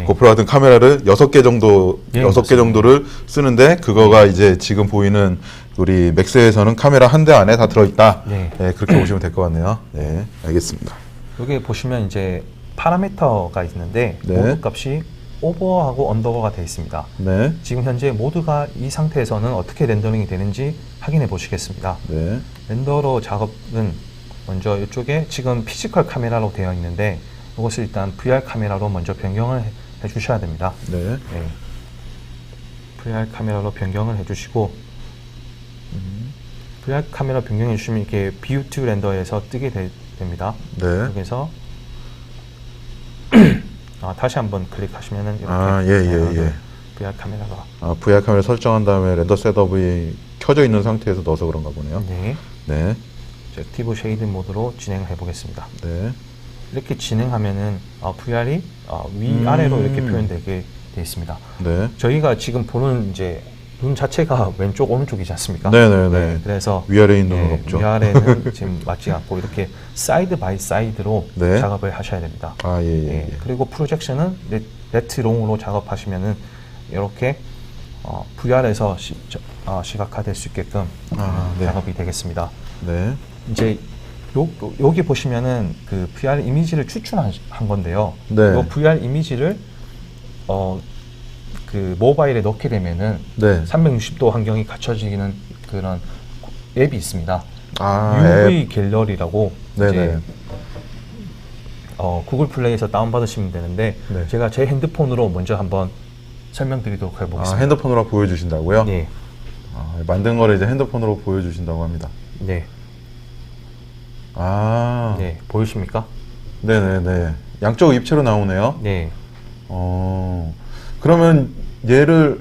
고프로 같은 카메라를 6개 정도 예, 6개 정도를 쓰는데 그거가 이제 지금 보이는 우리 맥스에서는 카메라 한 대 안에 다 들어있다. 네. 네, 그렇게 보시면 될 것 같네요. 네, 알겠습니다. 여기 보시면 이제 파라미터가 있는데 네. 모드 값이 오버하고 언더가 되어 있습니다. 네, 지금 현재 모드가 이 상태에서는 어떻게 렌더링이 되는지 확인해 보시겠습니다. 네, 렌더러 작업은 먼저 이쪽에 지금 피지컬 카메라로 되어 있는데 이것을 일단 VR 카메라로 먼저 변경을 해 주셔야 됩니다. 네, 네. VR 카메라로 변경을 해주시고 VR 카메라 변경해 주시면 이렇게 View to 렌더에서 뜨게 됩니다. 네. 여기서 다시 한번 클릭하시면은 이렇게 예. VR 카메라가 VR 카메라 설정한 다음에 렌더 셋업이 켜져 있는 상태에서 넣어서 그런가 보네요. 네. 네, 액티브 쉐이드 모드로 진행을 해보겠습니다. 네, 이렇게 진행하면은 VR이 위아래로 이렇게 표현되게 되어 있습니다. 네, 저희가 지금 보는 이제 눈 자체가 왼쪽 오른쪽이지 않습니까? 네. 그래서 위아래에 있는 눈은 없죠. 위아래는 지금 맞지 않고 이렇게 사이드 바이 사이드로 네. 작업을 하셔야 됩니다. 예. 그리고 프로젝션은 레트롱으로 작업하시면은 이렇게 VR에서 시각화될 수 있게끔 네. 작업이 되겠습니다. 네, 이제 여기 보시면은 그 VR 이미지를 추출한 건데요. 네. 이 VR 이미지를 그 모바일에 넣게 되면은 네. 360도 환경이 갖춰지는 그런 앱이 있습니다. 앱. UV 갤러리라고 네네. 이제 구글 플레이에서 다운받으시면 되는데 네. 제가 제 핸드폰으로 먼저 한번 설명드리도록 해보겠습니다. 핸드폰으로 보여주신다고요? 네. 만든 거를 이제 핸드폰으로 보여주신다고 합니다. 네. 네. 보이십니까? 네네네. 양쪽 입체로 나오네요. 네. 그러면 얘를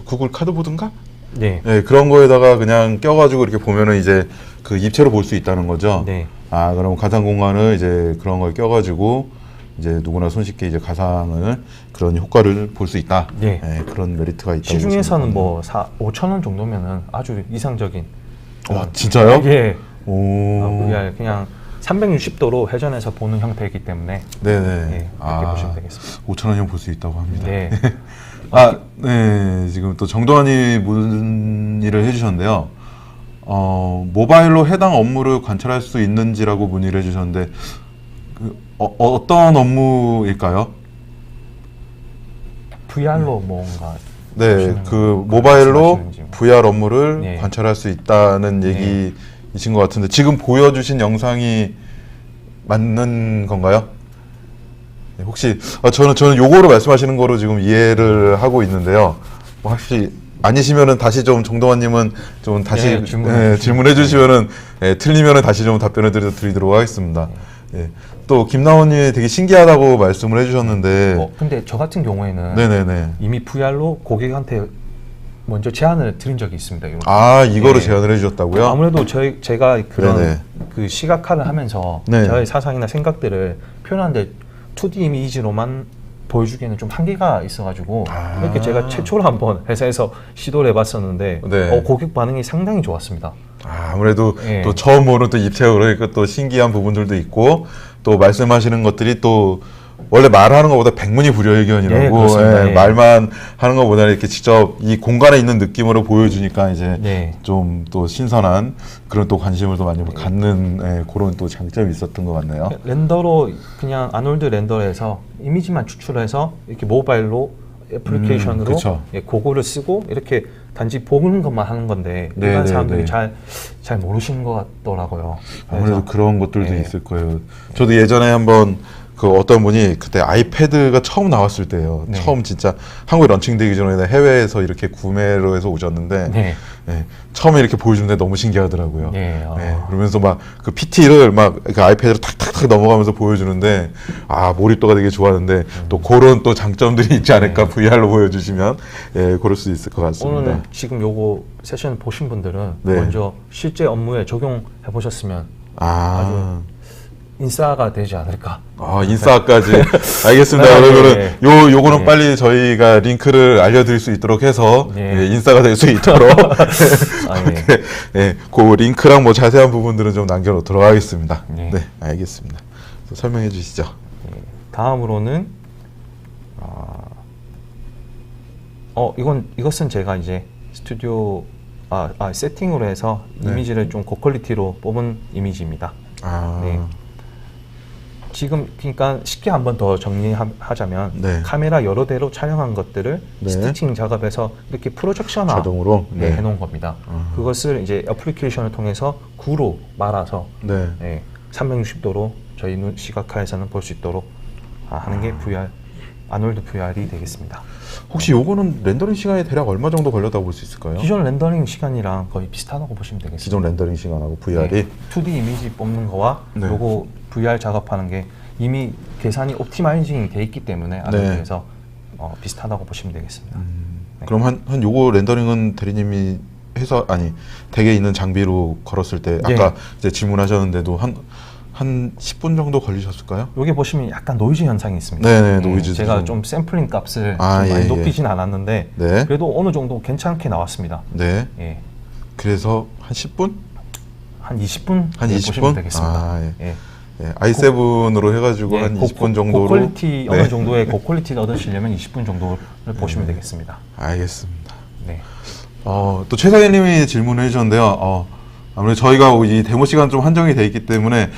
구글 카드보드인가? 네. 네, 그런 거에다가 그냥 껴가지고 이렇게 보면은 이제 그 입체로 볼 수 있다는 거죠. 네. 그럼 가상 공간을 이제 그런 걸 껴가지고 이제 누구나 손쉽게 이제 가상을 그런 효과를 볼 수 있다. 네. 그런 메리트가 있다고. 시중에서는 뭐 5,000원 정도면은 아주 이상적인. 진짜요? 예. 오. VR 그냥 360도로 회전해서 보는 형태이기 때문에 네네. 그렇게 보시면 되겠습니다. 5,000원이면 볼 수 있다고 합니다. 네. 네. 지금 또 정동환이 문의를 해주셨는데요. 모바일로 해당 업무를 관찰할 수 있는지라고 문의를 해주셨는데, 어떤 업무일까요? VR로 뭔가 네, 그 거 모바일로 말씀하시는지. VR 업무를 네. 관찰할 수 있다는 얘기이신 것 같은데, 지금 보여주신 영상이 맞는 건가요? 네, 혹시 저는 요거로 말씀하시는 거로 지금 이해를 하고 있는데요. 혹시 아니시면은 다시 좀 정동환님은 좀 다시 질문해 주시면은 틀리면은 다시 좀 답변을 드리도록 하겠습니다. 또 김나원님이 되게 신기하다고 말씀을 해주셨는데, 근데 저 같은 경우에는 네네네. 이미 VR로 고객한테 먼저 제안을 드린 적이 있습니다. 이렇게. 이거를 제안을 해주셨다고요? 아무래도 제가 그런 네네. 그 시각화를 하면서 네. 저의 사상이나 생각들을 표현하는데 2D 이미지로만 보여주기에는 좀 한계가 있어가지고 이렇게 제가 최초로 한번 회사에서 시도를 해봤었는데 네. 고객 반응이 상당히 좋았습니다. 아무래도 예. 또 처음 보는 또 입체로 그러니까 또 신기한 부분들도 있고, 또 말씀하시는 것들이 또 원래 말하는 것보다 백문이 불여일견이라고, 네, 그렇습니다. 예. 말만 하는 것보다는 이렇게 직접 이 공간에 있는 느낌으로 보여주니까 이제 네. 좀 또 신선한 그런 또 관심을 또 많이 갖는 그런 또 장점이 있었던 것 같네요. 렌더로 그냥 아놀드 렌더에서 이미지만 추출해서 이렇게 모바일로 애플리케이션으로 그쵸. 그거를 쓰고 이렇게 단지 보는 것만 하는 건데 네, 일반 네, 사람들이 네. 잘 모르시는 것 같더라고요. 아무래도 그래서 그런 것들도 예. 있을 거예요. 저도 예전에 한번 그 어떤 분이 그때 아이패드가 처음 나왔을 때예요. 네. 처음 진짜 한국에 런칭되기 전에 해외에서 이렇게 구매로 해서 오셨는데 네. 예, 처음에 이렇게 보여주는데 너무 신기하더라고요. 네, 예, 그러면서 막 그 PT를 막 그 아이패드로 탁탁탁 넘어가면서 보여주는데 아 몰입도가 되게 좋았는데 또 그런 또 장점들이 있지 않을까 VR로 보여주시면 예, 그럴 수 있을 것 같습니다. 오늘 지금 요거 세션 보신 분들은 네. 먼저 실제 업무에 적용해 보셨으면 아, 인싸가 되지 않을까. 아 인싸까지 알겠습니다. 네, 그러면은 네. 요거는 네. 빨리 저희가 링크를 알려드릴 수 있도록 해서 네. 예, 인싸가 될 수 있도록 아, 예. 예, 그 링크랑 뭐 자세한 부분들은 좀 남겨놓도록 하겠습니다. 네. 네, 알겠습니다. 또 설명해 주시죠. 다음으로는 이것은 제가 이제 스튜디오 세팅으로 해서 네. 이미지를 좀 고퀄리티로 뽑은 이미지입니다. 아, 네. 지금 그러니까 쉽게 한번 더 정리하자면 네. 카메라 여러 대로 촬영한 것들을 네. 스티칭 작업해서 이렇게 프로젝션화 자동으로 네, 해놓은 겁니다. 아. 그것을 이제 애플리케이션을 통해서 구로 말아서 네. 360도로 저희 눈 시각화에서는 볼 수 있도록 하는 게 VR 아놀드 VR이 되겠습니다. 혹시 요거는 렌더링 시간이 대략 얼마 정도 걸렸다고 볼 수 있을까요? 기존 렌더링 시간이랑 거의 비슷하다고 보시면 되겠습니다. 기존 렌더링 시간하고 VR이 네, 2D 이미지 뽑는 거와 네. 요거 VR 작업하는 게 이미 계산이 옵티마이징이 돼 있기 때문에 아놀드에서 비슷하다고 보시면 되겠습니다. 네. 그럼 한 요거 렌더링은 대리님이 해서 아니 댁에 있는 장비로 걸었을 때 아까 예. 이제 질문하셨는데도 한 10분 정도 걸리셨을까요? 여기 보시면 약간 노이즈 현상이 있습니다. 네네, 노이즈 제가 좀 샘플링 값을 아, 좀 많이 예, 높이진 않았는데 네. 그래도 어느 정도 괜찮게 나왔습니다. 네. 예. 그래서 한 10분? 한 20분 한 20분? 보시면 되겠습니다. 아, 예. 예. 예, i7으로 해가지고 예, 한 20분 정도로 고퀄리티 네. 어느 정도의 고퀄리티를 얻으시려면 20분 정도를 보시면 되겠습니다. 알겠습니다. 네. 또 최사장님이 질문을 해주셨는데요. 아무래도 저희가 이 데모 시간 좀 한정이 돼 있기 때문에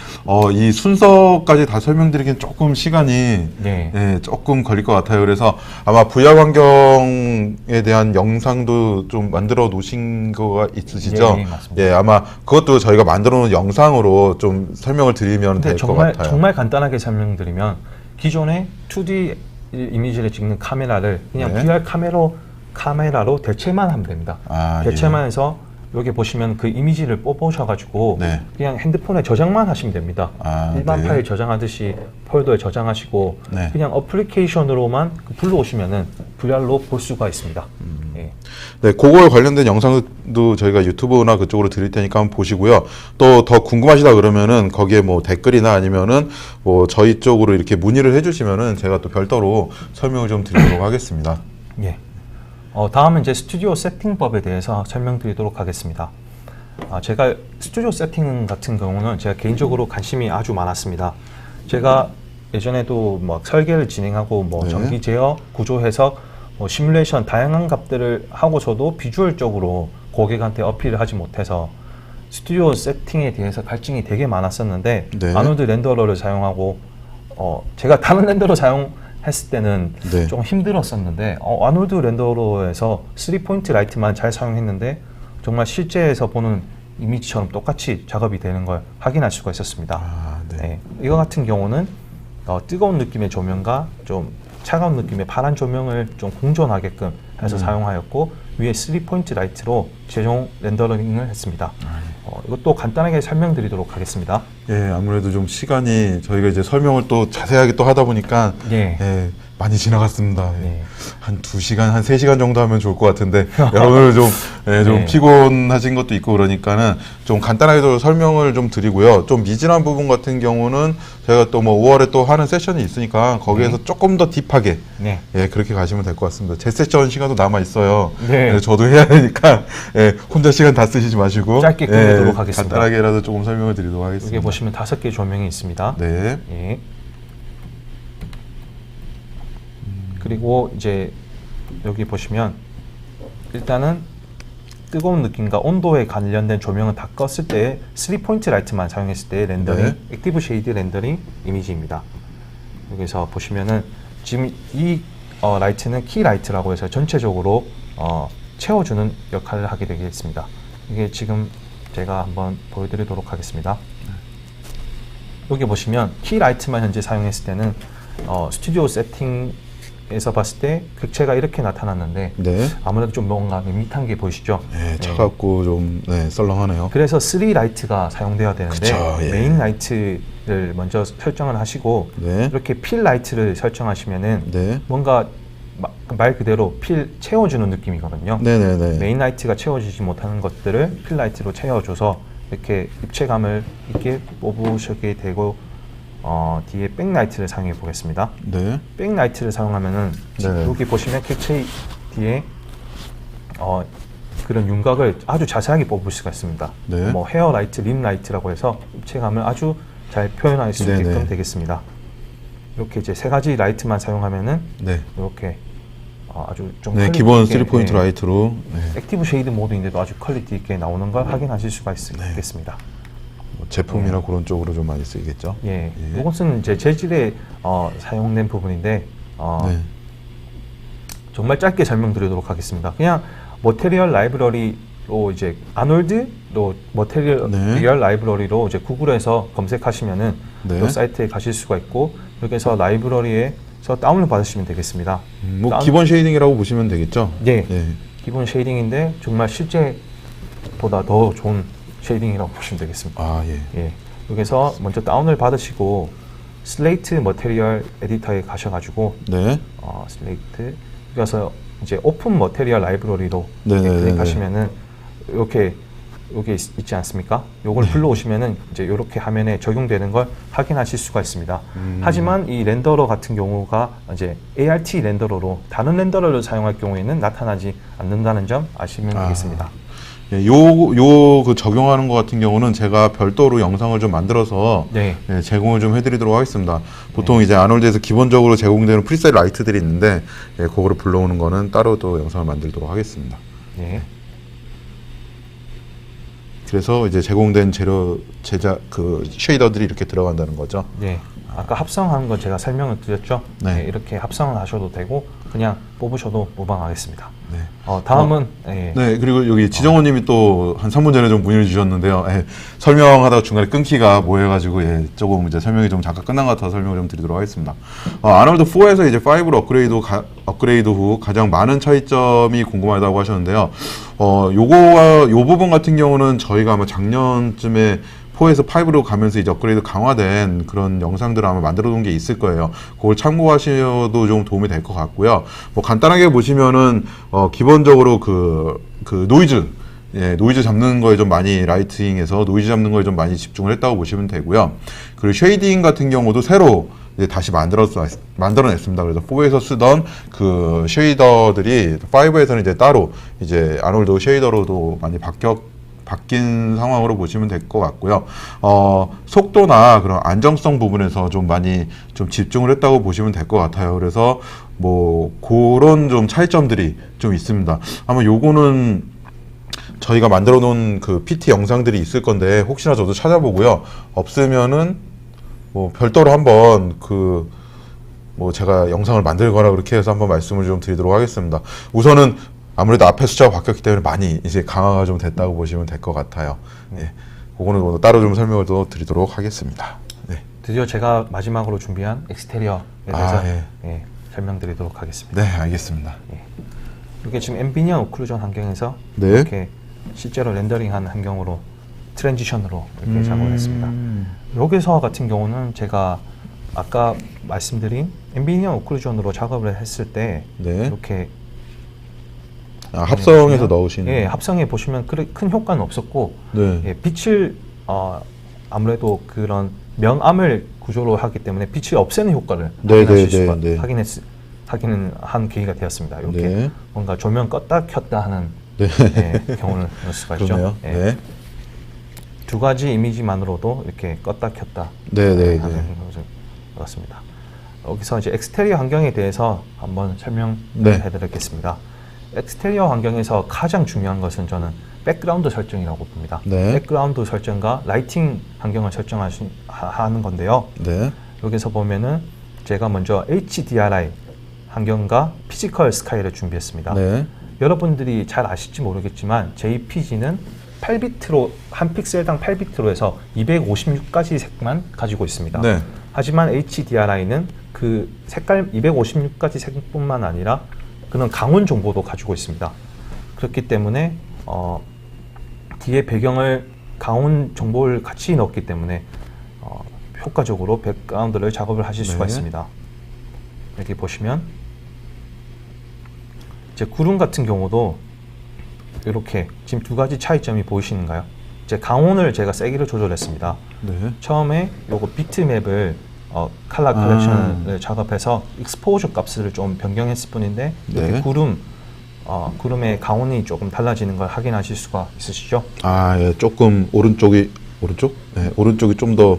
이 순서까지 다 설명드리기엔 조금 시간이 네. 예, 조금 걸릴 것 같아요. 그래서 아마 VR 환경에 대한 영상도 좀 만들어 놓으신 거가 있으시죠? 예, 맞습니다. 예, 아마 그것도 저희가 만들어 놓은 영상으로 좀 설명을 드리면 근데 될 것 같아요. 정말 간단하게 설명드리면 기존의 2D 이미지를 찍는 카메라를 그냥 네. VR 카메라로 대체만 하면 됩니다. 아, 대체만 해서 여기 보시면 그 이미지를 뽑으셔가지고 네. 그냥 핸드폰에 저장만 하시면 됩니다. 아, 일반 네. 파일 저장하듯이 폴더에 저장하시고 네. 그냥 어플리케이션으로만 불러오시면은 VR로 볼 수가 있습니다. 예. 네, 그거에 관련된 영상도 저희가 유튜브나 그쪽으로 드릴 테니까 한번 보시고요. 또 더 궁금하시다 그러면은 거기에 뭐 댓글이나 아니면은 뭐 저희 쪽으로 이렇게 문의를 해주시면은 제가 또 별도로 설명을 좀 드리도록 하겠습니다. 예. 다음은 이제 스튜디오 세팅법에 대해서 설명드리도록 하겠습니다. 제가 스튜디오 세팅 같은 경우는 제가 개인적으로 관심이 아주 많았습니다. 제가 예전에도 막 설계를 진행하고 뭐 네. 전기 제어, 구조 해석, 뭐 시뮬레이션 다양한 값들을 하고서도 비주얼적으로 고객한테 어필을 하지 못해서 스튜디오 세팅에 대해서 갈증이 되게 많았었는데 네. 아놀드 렌더러를 사용하고 제가 다른 렌더러 사용했을 때는 네. 좀 힘들었었는데 아놀드 렌더러에서 3포인트 라이트만 잘 사용했는데 정말 실제에서 보는 이미지처럼 똑같이 작업이 되는 걸 확인할 수가 있었습니다. 아, 네. 이거 같은 경우는 뜨거운 느낌의 조명과 좀 차가운 느낌의 파란 조명을 좀 공존하게끔 해서 사용하였고 위에 3포인트 라이트로 최종 렌더링을 했습니다. 이것도 간단하게 설명드리도록 하겠습니다. 예, 아무래도 좀 시간이 저희가 이제 설명을 또 자세하게 또 하다 보니까 예. 예, 많이 지나갔습니다. 예. 네. 한 2시간, 한 3시간 정도 하면 좋을 것 같은데 여러분들 좀, 좀 네. 피곤하신 것도 있고 그러니까는 좀 간단하게도 설명을 좀 드리고요. 좀 미진한 부분 같은 경우는 제가 또 뭐 5월에 또 하는 세션이 있으니까 거기에서 조금 더 딥하게 네. 예, 그렇게 가시면 될 것 같습니다. 제 세션 시간도 남아 있어요. 네. 예, 저도 해야 되니까 예, 혼자 시간 다 쓰시지 마시고 짧게 끝내도록 하겠습니다. 간단하게라도 조금 설명을 드리도록 하겠습니다. 여기 보시면 5개 조명이 있습니다. 네. 예. 그리고 이제 여기 보시면 일단은 뜨거운 느낌과 온도에 관련된 조명은 다 껐을 때 3포인트 라이트만 사용했을 때 렌더링, 네. 액티브 쉐이드 렌더링 이미지입니다. 여기서 보시면은 지금 이 라이트는 키 라이트라고 해서 전체적으로 채워주는 역할을 하게 되겠습니다. 이게 지금 제가 한번 보여드리도록 하겠습니다. 여기 보시면 키라이트만 현재 사용했을 때는 스튜디오 세팅에서 봤을 때 객체가 이렇게 나타났는데 네. 아무래도 좀 뭔가 밋밋한 게 보이시죠? 네, 차갑고 좀 썰렁하네요. 그래서 3라이트가 사용되어야 되는데 그쵸, 예. 메인 라이트를 먼저 설정을 하시고 네. 이렇게 필 라이트를 설정하시면은 네. 뭔가 말 그대로 필 채워주는 느낌이거든요. 네네네. 메인 라이트가 채워지지 못하는 것들을 필 라이트로 채워줘서 이렇게 입체감을 있게 뽑으시게 되고 뒤에 백라이트를 사용해 보겠습니다. 네. 백라이트를 사용하면은 네. 여기 보시면 객체 뒤에 그런 윤곽을 아주 자세하게 뽑을 수가 있습니다. 네. 뭐 헤어 라이트, 림 라이트라고 해서 입체감을 아주 잘 표현할 수 네네. 있게끔 되겠습니다. 이렇게 이제 세 가지 라이트만 사용하면은 네. 이렇게 아주 좀 네, 퀄리티 기본 있게, 3포인트 라이트로. 네. 액티브 쉐이드 모드인데도 아주 퀄리티 있게 나오는 걸 확인하실 수가 있겠습니다. 뭐 제품이나 그런 쪽으로 좀 많이 쓰이겠죠. 예, 예. 이것은 이제 재질에 사용된 부분인데 네. 정말 짧게 설명드리도록 하겠습니다. 그냥 머테리얼 라이브러리로 이제 아놀드로 머테리얼 네. 라이브러리로 이제 구글에서 검색하시면은 네. 이 사이트에 가실 수가 있고 여기서 라이브러리에서 다운을 받으시면 되겠습니다. 뭐 다운- 기본 쉐이딩이라고 보시면 되겠죠. 예, 예. 기본 쉐이딩인데 정말 실제보다 더 좋은 쉐이딩이라고 보시면 되겠습니다. 아, 예. 예, 여기서 먼저 다운을 받으시고 슬레이트 머테리얼 에디터에 가셔가지고 네. 슬레이트 여기서 이제 오픈 머테리얼 라이브러리로 네네네네. 클릭하시면은 이렇게 여기 있지 않습니까? 요걸 불러오시면은 이제 이렇게 화면에 적용되는 걸 확인하실 수가 있습니다. 하지만 이 렌더러 같은 경우가 이제 ART 렌더러로 다른 렌더러를 사용할 경우에는 나타나지 않는다는 점 아시면 되겠습니다. 예, 그 적용하는 것 같은 경우는 제가 별도로 영상을 좀 만들어서 네. 예, 제공을 좀 해드리도록 하겠습니다. 보통 이제 아놀드에서 기본적으로 제공되는 프리셋 라이트들이 있는데 예, 그거를 불러오는 거는 따로 또 영상을 만들도록 하겠습니다. 네. 그래서 이제 제공된 제작 그 쉐이더들이 이렇게 들어간다는 거죠. 네. 아까 합성하는 건 제가 설명을 드렸죠. 네. 네, 이렇게 합성을 하셔도 되고 그냥 뽑으셔도 무방하겠습니다. 네. 다음은 예. 네, 그리고 여기 지정호님이 또 한 3분 전에 좀 문의를 주셨는데요. 예, 설명하다가 중간에 끊기가 뭐해가지고 예, 조금 이제 설명이 좀 잠깐 끝난 것 같아서 설명을 좀 드리도록 하겠습니다. 아놀드 4에서 이제 5로 업그레이드 후 가장 많은 차이점이 궁금하다고 하셨는데요. 요 부분 같은 경우는 저희가 아마 작년쯤에 4에서 5로 가면서 이제 업그레이드 강화된 그런 영상들을 아마 만들어 놓은 게 있을 거예요. 그걸 참고하셔도 좀 도움이 될 것 같고요. 뭐 간단하게 보시면은, 기본적으로 그 노이즈, 예, 노이즈 잡는 거에 좀 많이 라이팅해서 노이즈 잡는 거에 좀 많이 집중을 했다고 보시면 되고요. 그리고 쉐이딩 같은 경우도 새로 이제 다시 만들어냈습니다. 그래서 4에서 쓰던 그 쉐이더들이 5에서는 이제 따로 이제 아놀드 쉐이더로도 많이 바뀐 상황으로 보시면 될 것 같고요. 속도나 그런 안정성 부분에서 좀 많이 좀 집중을 했다고 보시면 될 것 같아요. 그래서 뭐 그런 좀 차이점들이 좀 있습니다. 아마 요거는 저희가 만들어 놓은 그 PT 영상들이 있을 건데 혹시나 저도 찾아보고요. 없으면은 뭐 별도로 한번 뭐 제가 영상을 만들거나 그렇게 해서 한번 말씀을 좀 드리도록 하겠습니다. 우선은 아무래도 앞에 숫자가 바뀌었기 때문에 많이 이제 강화가 좀 됐다고 보시면 될 것 같아요. 예. 그거는 뭐 따로 좀 설명을 또 드리도록 하겠습니다. 네. 드디어 제가 마지막으로 준비한 엑스테리어에 대해서 예, 설명드리도록 하겠습니다. 네, 알겠습니다. 이게 지금 앰비니언 오클루전 환경에서 네. 이렇게 실제로 렌더링한 환경으로 트랜지션으로 이렇게 작업을 했습니다. 여기서 같은 경우는 제가 아까 말씀드린 앰비니언 오클루전으로 작업을 했을 때 네. 이렇게 합성해서 넣으신. 예, 합성해 보시면 큰 효과는 없었고 네. 예, 빛을 아무래도 그런 명암을 구조로 하기 때문에 빛을 없애는 효과를 확인하실 수가 확인은 한 계기가 되었습니다. 이렇게 네. 뭔가 조명 껐다 켰다 하는 네. 예, 경우를 볼 수가 있죠. 그러네요. 예. 네. 두 가지 이미지만으로도 이렇게 껐다 켰다 네. 하는 것을 봤습니다. 여기서 이제 엑스테리어 환경에 대해서 한번 설명해 드리겠습니다. 엑스테리어 환경에서 가장 중요한 것은 저는 백그라운드 설정이라고 봅니다. 네. 백그라운드 설정과 라이팅 환경을 설정하는 건데요. 네. 여기서 보면은 제가 먼저 HDRI 환경과 피지컬 스카이를 준비했습니다. 네. 여러분들이 잘 아실지 모르겠지만 JPG는 8비트로 한 픽셀당 8비트로 해서 256가지 색만 가지고 있습니다. 네. 하지만 HDRI는 그 색깔 256가지 색뿐만 아니라 그런 강원 정보도 가지고 있습니다. 그렇기 때문에 뒤에 배경을 강원 정보를 같이 넣었기 때문에 효과적으로 백그라운드를 작업을 하실 수가 네. 있습니다. 여기 보시면 이제 구름 같은 경우도 이렇게 지금 두 가지 차이점이 보이시는가요? 이제 강온을 제가 세기를 조절했습니다. 네. 처음에 요거 비트맵을 컬러 컬렉션을 작업해서 익스포저 값을 좀 변경했을 뿐인데 이렇게 네. 구름의 강온이 조금 달라지는 걸 확인하실 수가 있으시죠? 아, 예, 조금 오른쪽? 네, 오른쪽이 좀 더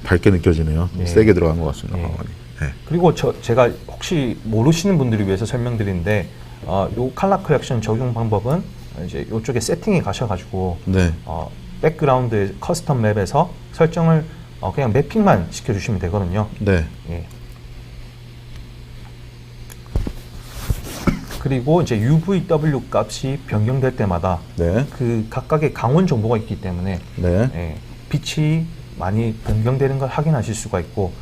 밝게 느껴지네요. 네. 세게 들어간 것 같습니다. 네. 강원이. 네. 그리고 제가 혹시 모르시는 분들을 위해서 설명드리는데 요 컬러 컬렉션 적용 방법은 이제 이쪽에 세팅에 가셔가지고 네. 백그라운드 커스텀 맵에서 설정을 그냥 매핑만 시켜주시면 되거든요. 네. 예. 그리고 이제 UVW 값이 변경될 때마다 네. 그 각각의 강원 정보가 있기 때문에 네. 예, 빛이 많이 변경되는 걸 확인하실 수가 있고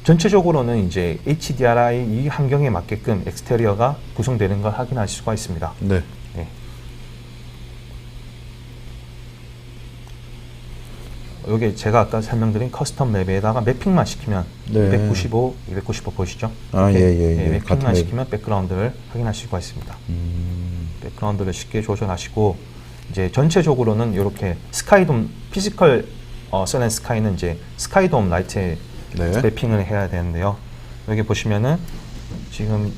전체적으로는 이제 HDRI 이 환경에 맞게끔 엑스테리어가 구성되는 걸 확인하실 수가 있습니다. 네. 예. 여기 제가 아까 설명드린 커스텀 맵에다가 매핑만 시키면 네. 295 보이시죠? 아, 이렇게, 예. 같은 매핑만 맵. 시키면 백그라운드를 확인하실 수가 있습니다. 백그라운드를 쉽게 조절하시고 이제 전체적으로는 이렇게 스카이돔 피지컬 선앤 스카이는 이제 스카이돔 라이트에 네. 매핑을 해야 되는데요. 여기 보시면은 지금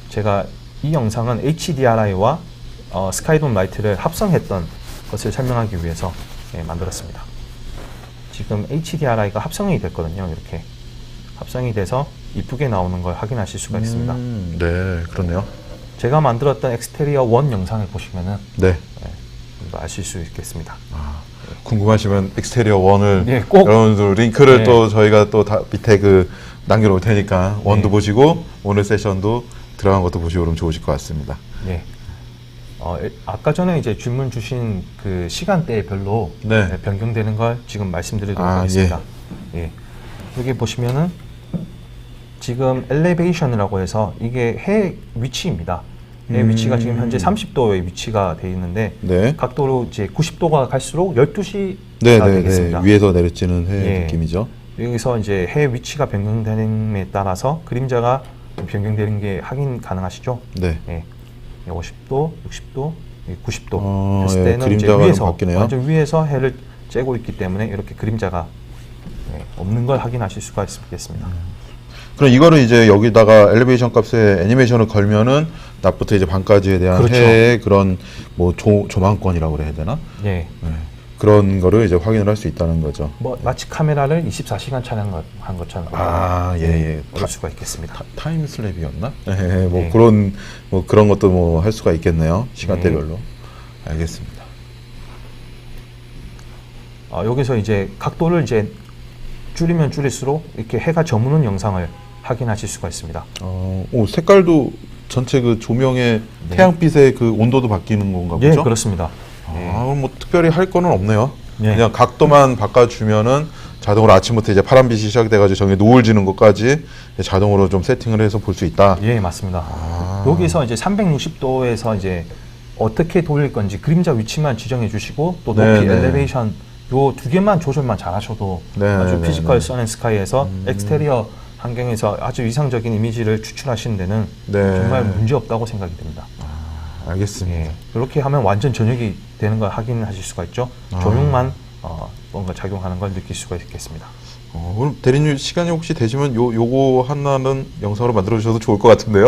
제가 이 영상은 HDRI와 스카이돔 라이트를 합성했던 것을 설명하기 위해서 만들었습니다. 지금 HDRI가 합성이 됐거든요. 이렇게 합성이 돼서 이쁘게 나오는 걸 확인하실 수가 있습니다. 네, 그렇네요. 제가 만들었던 엑스테리어 1 영상을 보시면은 네. 아실 수 있겠습니다. 궁금하시면 엑스테리어 1을 네, 꼭. 여러분들 링크를 네. 또 저희가 또 밑에 남겨놓을 테니까 원도 네. 보시고 오늘 세션도 들어간 것도 보시고 그러면 좋으실 것 같습니다. 예. 아까 전에 이제 질문 주신 그 시간대별로 네. 변경되는 걸 지금 말씀드리도록 아, 하겠습니다. 예. 여기 보시면은 지금 엘리베이션이라고 해서 이게 해 위치입니다. 해 위치가 지금 현재 30도의 위치가 되어 있는데 네. 각도로 이제 90도가 갈수록 12시가 네, 되겠습니다. 위에서 내려지는 해 예. 느낌이죠. 여기서 이제 해 위치가 변경되는에 따라서 그림자가 변경되는 게 확인 가능하시죠? 네. 예. 50도, 60도, 90도 했을 예, 때는 이제 그림자가 위에서 바뀌네요. 완전 위에서 해를 쬐고 있기 때문에 이렇게 그림자가 없는 걸 확인하실 수가 있겠습니다. 그럼 이거를 이제 여기다가 엘리베이션 값에 애니메이션을 걸면은 낮부터 이제 밤까지에 대한 그렇죠. 해의 그런 뭐 조망권이라고 그래야 되나? 예. 그런 거를 이제 확인을 할 수 있다는 거죠. 뭐 마치 카메라를 24시간 촬영한 것처럼 아, 예. 볼 수가 있겠습니다. 타임슬랩이었나? 예, 뭐 네. 그런 것도 뭐 할 수가 있겠네요. 시간대별로. 알겠습니다. 여기서 이제 각도를 이제 줄이면 줄일수록 이렇게 해가 저무는 영상을 확인하실 수가 있습니다. 색깔도 전체 그 조명의 네. 태양빛의 그 온도도 바뀌는 건가 예, 보죠? 그렇습니다. 그럼 뭐 특별히 할 거는 없네요. 예. 그냥 각도만 바꿔주면은 자동으로 아침부터 이제 파란빛이 시작돼가지고 저기 노을 지는 것까지 자동으로 좀 세팅을 해서 볼 수 있다. 예, 맞습니다. 여기서 이제 360도에서 이제 어떻게 돌릴 건지 그림자 위치만 지정해 주시고 또 높이, 네, 네. 엘리베이션 요 두 개만 조절만 잘 하셔도 네, 아주 네, 피지컬 네. 선 앤 스카이에서 엑스테리어 환경에서 아주 이상적인 이미지를 추출하시는 데는 네. 정말 문제 없다고 생각이 됩니다. 알겠습니다. 예, 이렇게 하면 완전 전역이 되는 걸 확인하실 수가 있죠. 조명만 뭔가 작용하는 걸 느낄 수가 있겠습니다. 그럼 대리님 시간이 혹시 되시면 요거 하나는 영상으로 만들어 주셔도 좋을 것 같은데요.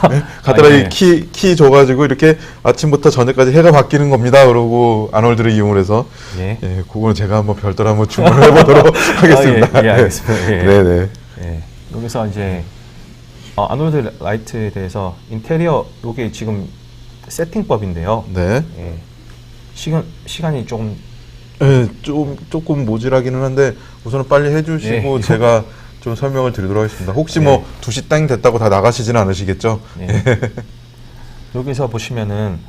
네? 간단하게 예. 키 줘가지고 이렇게 아침부터 저녁까지 해가 바뀌는 겁니다. 그러고 아놀드를 이용해서 예. 그거는 제가 한번 별도로 한번 주문을 해보도록 하겠습니다. 예, 알겠습니다. 예. 네네. 예, 여기서 이제 아놀드 라이트에 대해서 인테리어 요게 지금 세팅법인데요. 네. 예, 시간이 조금 네, 조금 모질하기는 한데 우선은 빨리 해주시고 예. 제가 좀 설명을 드리도록 하겠습니다. 혹시 예. 뭐 2시 땡 됐다고 다 나가시지는 않으시겠죠? 예. 여기서 보시면은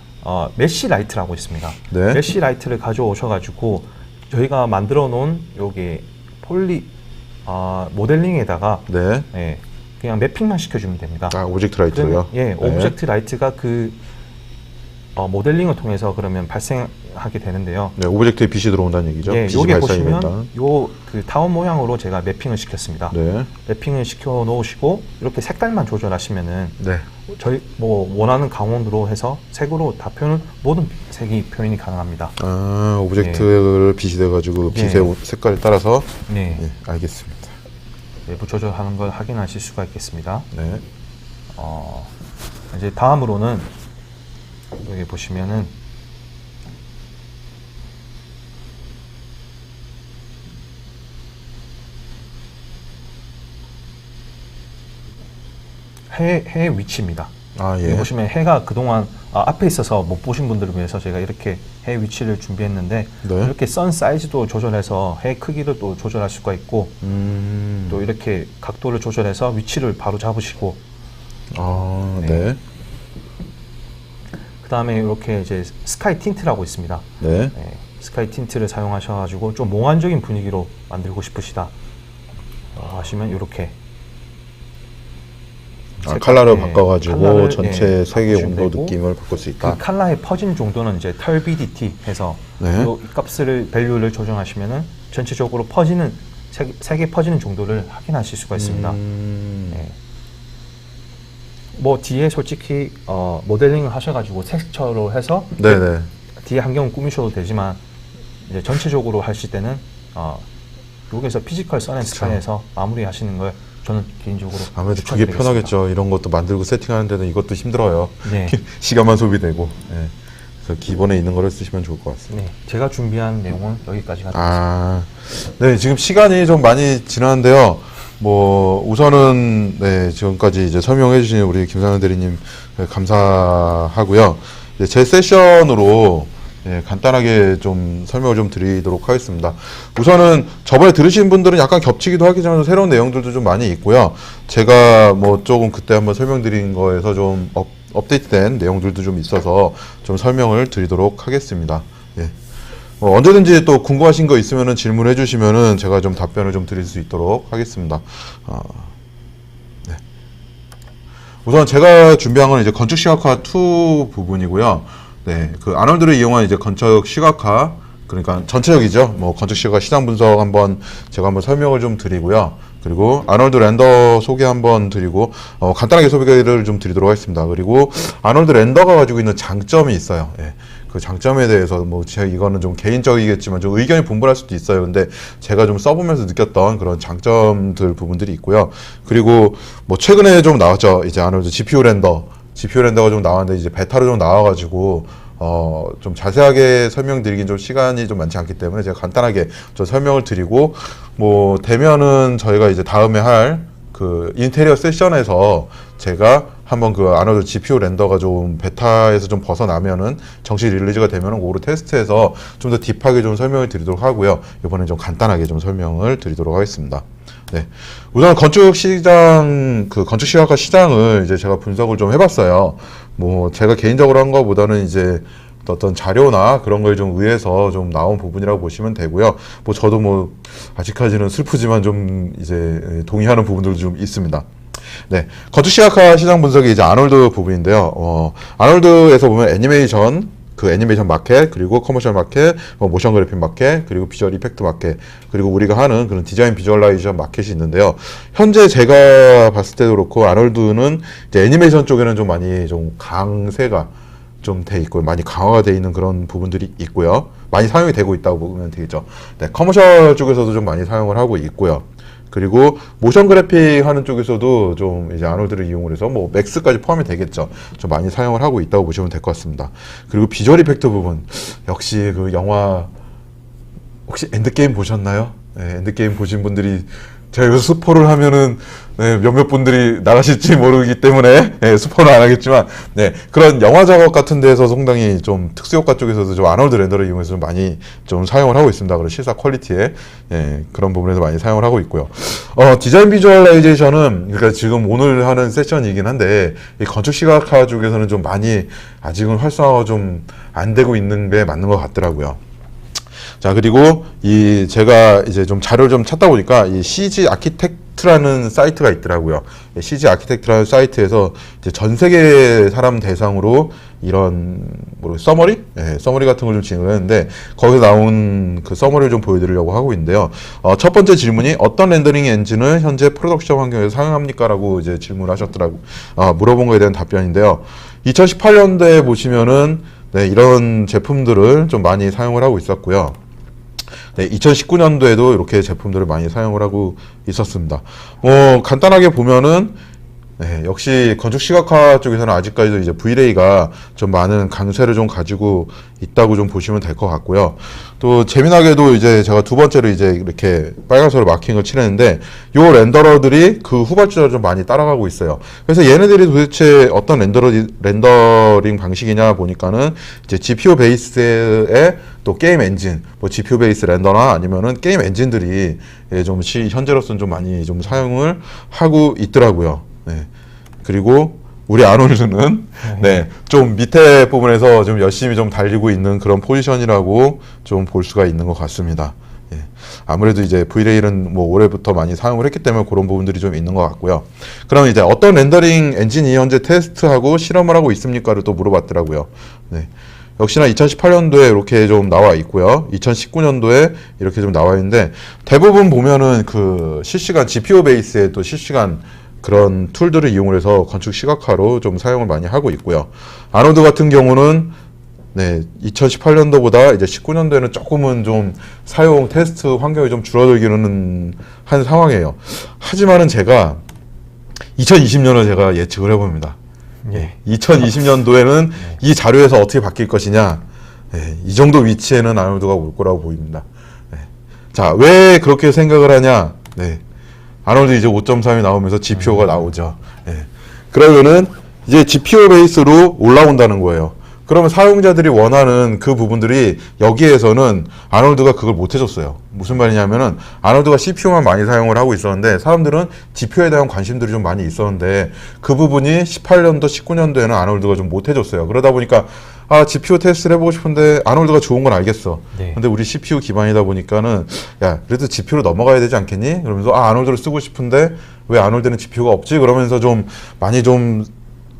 메쉬 라이트라고 있습니다. 네. 메쉬 라이트를 가져오셔가지고 저희가 만들어 놓은 여기 폴리 모델링에다가 네. 예, 그냥 매핑만 시켜주면 됩니다. 아, 오브젝트 라이트로요? 예, 네. 오브젝트 라이트가 그 모델링을 통해서 그러면 발생하게 되는데요. 네, 오브젝트에 빛이 들어온다는 얘기죠. 예, 빛이 여기 발산이 보시면 된다. 요 그 타원 모양으로 제가 매핑을 시켰습니다. 네. 매핑을 시켜 놓으시고 이렇게 색깔만 조절하시면은 네. 저희 뭐 원하는 강원으로 해서 색으로 다 표현 모든 색이 표현이 가능합니다. 아, 오브젝트를 빛이 돼가지고 빛의 색깔에 따라서 네, 예, 알겠습니다. 내부 조절하는 걸 확인하실 수가 있겠습니다. 네. 이제 다음으로는 여기 보시면은 해 위치입니다. 아, 여기 예. 보시면 해가 그동안 앞에 있어서 못 보신 분들을 위해서 제가 이렇게 해 위치를 준비했는데 네. 이렇게 선 사이즈도 조절해서 해 크기를 또 조절할 수가 있고 또 네. 이렇게 각도를 조절해서 위치를 바로 잡으시고 아, 네. 네. 그 다음에 이렇게 이제 스카이 틴트라고 있습니다. 네. 네, 스카이 틴트를 사용하셔가지고 좀 몽환적인 분위기로 만들고 싶으시다 하시면 이렇게 컬러를 네, 바꿔가지고 컬러를, 전체 색의 바꾸시면 온도 되고, 느낌을 바꿀 수 있다. 그 컬러의 퍼진 정도는 이제 털BDT 해서 네. 이 값을 밸류를 조정하시면은 전체적으로 퍼지는 색이 퍼지는 정도를 확인하실 수가 있습니다. 네. 뭐 뒤에 솔직히 모델링을 하셔가지고 텍스처로 해서 네네. 뒤에 환경을 꾸미셔도 되지만 이제 전체적으로 하실 때는 여기서 피지컬 썬앤스카이에서 마무리하시는 걸 저는 개인적으로 아무래도 그게 추천드리겠습니다. 편하겠죠. 이런 것도 만들고 세팅하는 데는 이것도 힘들어요. 네. 시간만 소비되고. 네. 그래서 기본에 있는 거를 쓰시면 좋을 것 같습니다. 네, 제가 준비한 내용은 여기까지가 되겠습니다. 아, 네, 지금 시간이 좀 많이 지났는데요. 뭐 우선은 네, 지금까지 이제 설명해 주신 우리 김상현 대리님 감사하고요. 이제 제 세션으로 예, 간단하게 좀 설명을 좀 드리도록 하겠습니다. 우선은 저번에 들으신 분들은 약간 겹치기도 하겠지만 새로운 내용들도 좀 많이 있고요. 제가 뭐 조금 그때 한번 설명드린 거에서 좀 업데이트된 내용들도 좀 있어서 좀 설명을 드리도록 하겠습니다. 예. 언제든지 또 궁금하신 거 있으면은 질문해 주시면은 제가 좀 답변을 좀 드릴 수 있도록 하겠습니다. 네. 우선 제가 준비한 건 이제 건축 시각화 2 부분이고요. 네, 그 아놀드를 이용한 이제 건축 시각화, 그러니까 전체적이죠. 뭐 건축 시각화 시장 분석 제가 한번 설명을 좀 드리고요. 그리고 아놀드 렌더 소개 한번 드리고 간단하게 소개를 좀 드리도록 하겠습니다. 그리고 아놀드 렌더가 가지고 있는 장점이 있어요. 예. 그 장점에 대해서 뭐 제가 이거는 좀 개인적이겠지만 좀 의견이 분분할 수도 있어요. 근데 제가 좀 써보면서 느꼈던 그런 장점들 부분들이 있고요. 그리고 뭐 최근에 좀 나왔죠. 이제 아놀드 GPU 렌더가 좀 나왔는데 이제 베타로 좀 나와가지고 좀 자세하게 설명드리긴 좀 시간이 좀 많지 않기 때문에 제가 간단하게 좀 설명을 드리고 뭐 되면은 저희가 이제 다음에 할 그 인테리어 세션에서 제가 한번 그 아놀드 GPU 렌더가 좀 베타에서 좀 벗어나면은 정식 릴리즈가 되면은 그거로 테스트해서 좀 더 딥하게 좀 설명을 드리도록 하고요. 이번엔 좀 간단하게 좀 설명을 드리도록 하겠습니다. 네. 우선 건축 시각화 시장을 이제 제가 분석을 좀 해봤어요. 뭐 제가 개인적으로 한 거보다는 이제 어떤 자료나 그런 걸 좀 의해서 좀 나온 부분이라고 보시면 되고요. 뭐 저도 뭐 아직까지는 슬프지만 좀 이제 동의하는 부분들도 좀 있습니다. 네. 건축 시각화 시장 분석이 이제 아놀드 부분인데요. 아놀드에서 보면 애니메이션 마켓, 그리고 커머셜 마켓, 모션 그래픽 마켓, 그리고 비주얼 이펙트 마켓, 그리고 우리가 하는 그런 디자인 비주얼라이제이션 마켓이 있는데요. 현재 제가 봤을 때도 그렇고, 아놀드는 이제 애니메이션 쪽에는 좀 많이 좀 강세가 좀 돼 있고, 많이 강화가 돼 있는 그런 부분들이 있고요. 많이 사용이 되고 있다고 보면 되겠죠. 네, 커머셜 쪽에서도 좀 많이 사용을 하고 있고요. 그리고 모션 그래픽 하는 쪽에서도 좀 이제 아놀드를 이용을 해서 뭐 맥스까지 포함이 되겠죠. 좀 많이 사용을 하고 있다고 보시면 될 것 같습니다. 그리고 비주얼 이펙트 부분, 역시 그 영화 혹시 엔드게임 보셨나요? 네, 엔드게임 보신 분들이 제가 여기서 스포를 하면은 네, 몇몇 분들이 나가실지 모르기 때문에 네, 스포는 안 하겠지만 네, 그런 영화 작업 같은 데서 상당히 좀 특수효과 쪽에서도 좀 아놀드 렌더를 이용해서 좀 많이 좀 사용을 하고 있습니다. 그런 실사 퀄리티에 그런 부분에서 많이 사용을 하고 있고요. 디자인 비주얼라이제이션은 그러니까 지금 오늘 하는 세션이긴 한데 이 건축 시각화 쪽에서는 좀 많이 아직은 활성화가 좀 안 되고 있는 게 맞는 것 같더라고요. 자, 그리고 제가 이제 좀 자료를 좀 찾다 보니까 이 CG 아키텍트라는 사이트가 있더라고요. CG 아키텍트라는 사이트에서 이제 전 세계 사람 대상으로 이런 서머리? 서머리 같은 걸 좀 진행을 했는데 거기서 나온 그 서머리를 좀 보여드리려고 하고 있는데요. 첫 번째 질문이 어떤 렌더링 엔진을 현재 프로덕션 환경에서 사용합니까? 라고 이제 질문을 하셨더라고요. 물어본 거에 대한 답변인데요. 2018년도에 보시면은 네, 이런 제품들을 좀 많이 사용을 하고 있었고요. 네, 2019년도에도 이렇게 제품들을 많이 사용을 하고 있었습니다. 간단하게 보면은 네, 역시 건축 시각화 쪽에서는 아직까지도 이제 V-Ray가 좀 많은 강세를 좀 가지고 있다고 좀 보시면 될 것 같고요. 또 재미나게도 이제 제가 두 번째로 이제 이렇게 빨간색으로 마킹을 칠했는데 요 렌더러들이 그 후발주자를 좀 많이 따라가고 있어요. 그래서 얘네들이 도대체 어떤 렌더링 방식이냐 보니까는 이제 GPU 베이스의 또 게임 엔진, 뭐 GPU 베이스 렌더나 아니면은 게임 엔진들이 좀 현재로서는 좀 많이 좀 사용을 하고 있더라고요. 네. 그리고 우리 아놀드는 네, 좀 밑에 부분에서 좀 열심히 좀 달리고 있는 그런 포지션이라고 좀 볼 수가 있는 것 같습니다. 예. 아무래도 이제 V-Ray는 뭐 올해부터 많이 사용을 했기 때문에 그런 부분들이 좀 있는 것 같고요. 그럼 이제 어떤 렌더링 엔진이 현재 테스트하고 실험을 하고 있습니까를 또 물어봤더라고요. 네. 역시나 2018년도에 이렇게 좀 나와 있고요. 2019년도에 이렇게 좀 나와 있는데 대부분 보면은 그 실시간 GPU 베이스에 또 실시간 그런 툴들을 이용을 해서 건축 시각화로 좀 사용을 많이 하고 있고요. 아놀드 같은 경우는 네, 2018년도보다 이제 19년도에는 조금은 좀 사용 테스트 환경이 좀 줄어들기는 한 상황이에요. 하지만은 제가 2020년을 제가 예측을 해봅니다. 예. 2020년도에는 이 자료에서 어떻게 바뀔 것이냐, 이 정도 위치에는 아놀드가 올 거라고 보입니다. 자, 왜 그렇게 생각을 하냐? 네. 아놀드 이제 5.3이 나오면서 GPU가 나오죠. 그러면은 이제 GPU 베이스로 올라온다는 거예요. 그러면 사용자들이 원하는 그 부분들이 여기에서는 아놀드가 그걸 못 해줬어요. 무슨 말이냐면은 아놀드가 CPU만 많이 사용을 하고 있었는데 사람들은 GPU에 대한 관심들이 좀 많이 있었는데 그 부분이 18년도, 19년도에는 아놀드가 좀 못 해줬어요. 그러다 보니까 GPU 테스트를 해보고 싶은데 아놀드가 좋은 건 알겠어. 네. 근데 우리 CPU 기반이다 보니까는 야, 그래도 GPU로 넘어가야 되지 않겠니? 그러면서 아놀드를 쓰고 싶은데 왜 아놀드는 GPU가 없지? 그러면서 좀 많이 좀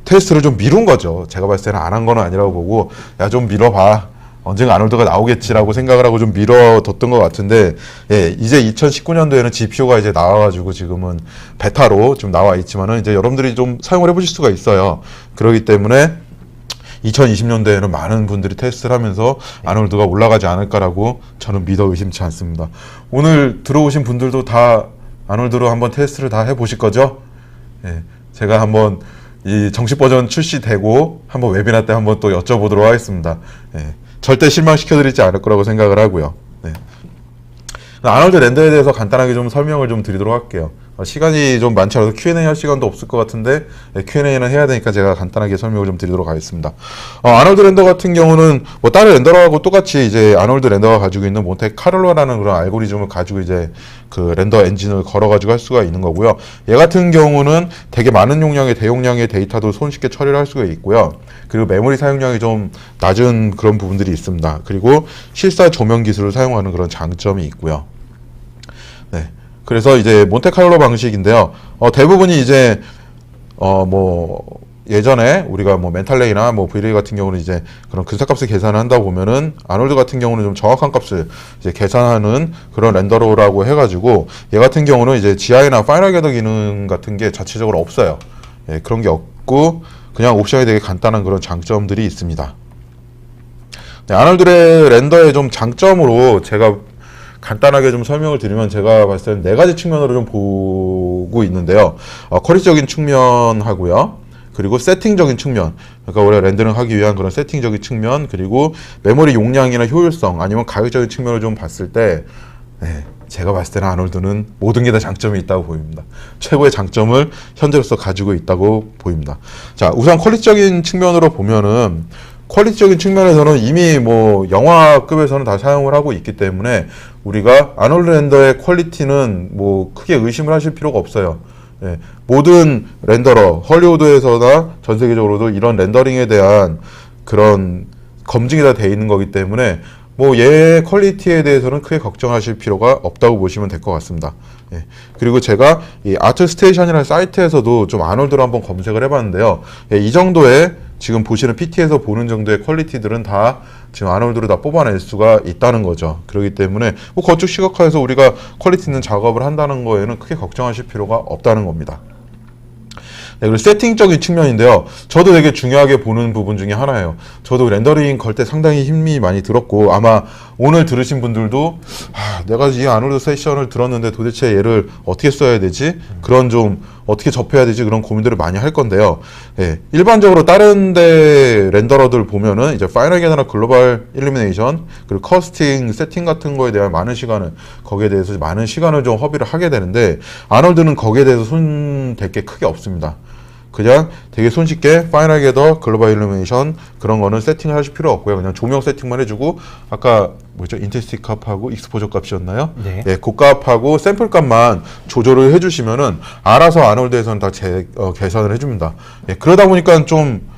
테스트를 좀 미룬 거죠. 제가 봤을 때는 안 한 건 아니라고 보고 야, 좀 미뤄봐. 언젠가 아놀드가 나오겠지라고 생각을 하고 좀 미뤄뒀던 것 같은데 이제 2019년도에는 GPU가 이제 나와가지고 지금은 베타로 좀 나와 있지만은 이제 여러분들이 좀 사용을 해보실 수가 있어요. 그렇기 때문에 2020년도에는 많은 분들이 테스트를 하면서 아놀드가 올라가지 않을까라고 저는 믿어 의심치 않습니다. 오늘 들어오신 분들도 다 아놀드로 한번 테스트를 다 해보실 거죠? 제가 한번 이 정식 버전 출시되고 한번 웨비나 때 한번 또 여쭤보도록 하겠습니다. 절대 실망시켜드리지 않을 거라고 생각을 하고요. 아놀드 렌더에 대해서 간단하게 좀 설명을 좀 드리도록 할게요. 시간이 좀 많지 않아서 Q&A 할 시간도 없을 것 같은데 Q&A는 해야 되니까 제가 간단하게 설명을 좀 드리도록 하겠습니다. 아놀드 렌더 같은 경우는 뭐 다른 렌더하고 똑같이 이제 아놀드 렌더가 가지고 있는 몬테카를로라는 그런 알고리즘을 가지고 이제 그 렌더 엔진을 걸어가지고 할 수가 있는 거고요. 얘 같은 경우는 되게 많은 용량의 대용량의 데이터도 손쉽게 처리를 할 수가 있고요. 그리고 메모리 사용량이 좀 낮은 그런 부분들이 있습니다. 그리고 실사 조명 기술을 사용하는 그런 장점이 있고요. 네. 그래서 이제 몬테카를로 방식인데요. 대부분이 이제 뭐 예전에 우리가 뭐 멘탈레이나 뭐 V-Ray 같은 경우는 이제 그런 근사값을 계산을 한다 보면은 아놀드 같은 경우는 좀 정확한 값을 이제 계산하는 그런 렌더러라고 해가지고 얘 같은 경우는 이제 GI나 파이널 게더 기능 같은 게 자체적으로 없어요. 그런 게 없고 그냥 옵션이 되게 간단한 그런 장점들이 있습니다. 네, 아놀드의 렌더의 좀 장점으로 제가 간단하게 좀 설명을 드리면 제가 봤을 때는 네 가지 측면으로 좀 보고 있는데요. 퀄리티적인 측면하고요. 그리고 세팅적인 측면, 그러니까 우리가 렌더링 하기 위한 그런 세팅적인 측면, 그리고 메모리 용량이나 효율성, 아니면 가격적인 측면을 좀 봤을 때 제가 봤을 때는 아놀드는 모든 게 다 장점이 있다고 보입니다. 최고의 장점을 현재로서 가지고 있다고 보입니다. 자, 우선 퀄리티적인 측면으로 보면은 퀄리티적인 측면에서는 이미 뭐 영화급에서는 다 사용을 하고 있기 때문에 우리가 아놀드 렌더의 퀄리티는 뭐 크게 의심을 하실 필요가 없어요. 예, 모든 렌더러, 헐리우드에서나 전 세계적으로도 이런 렌더링에 대한 그런 검증이 다 돼 있는 거기 때문에 뭐 얘 퀄리티에 대해서는 크게 걱정하실 필요가 없다고 보시면 될 것 같습니다. 예, 그리고 제가 이 아트스테이션이라는 사이트에서도 좀 아놀드를 한번 검색을 해봤는데요. 예, 이 정도의 지금 보시는 PT에서 보는 정도의 퀄리티들은 다 지금 아놀드로 다 뽑아낼 수가 있다는 거죠. 그렇기 때문에 뭐 건축 시각화에서 우리가 퀄리티 있는 작업을 한다는 거에는 크게 걱정하실 필요가 없다는 겁니다. 네, 그리고 세팅적인 측면인데요. 저도 되게 중요하게 보는 부분 중에 하나예요. 저도 렌더링 걸 때 상당히 힘이 많이 들었고 아마 오늘 들으신 분들도 내가 이 아놀드 세션을 들었는데 도대체 얘를 어떻게 써야 되지? 그런 좀 어떻게 접해야 되지? 그런 고민들을 많이 할 건데요. 예, 일반적으로 다른 데 렌더러들 보면은 이제 파이널 게너나 글로벌 일루미네이션 그리고 커스팅 세팅 같은 거에 대한 많은 시간을 거기에 대해서 많은 시간을 좀 허비를 하게 되는데 아놀드는 거기에 대해서 손 댈 게 크게 없습니다. 그냥 되게 손쉽게 파이널 게더, 글로벌 일루미네이션 그런 거는 세팅을 하실 필요 없고요. 그냥 조명 세팅만 해주고 아까 뭐죠? 인텐시티 값하고 익스포저 값이었나요? 네. 예, 그 값하고 샘플 값만 조절을 해주시면은 알아서 아놀드에서는 다 계산을 해줍니다. 예, 그러다 보니까 좀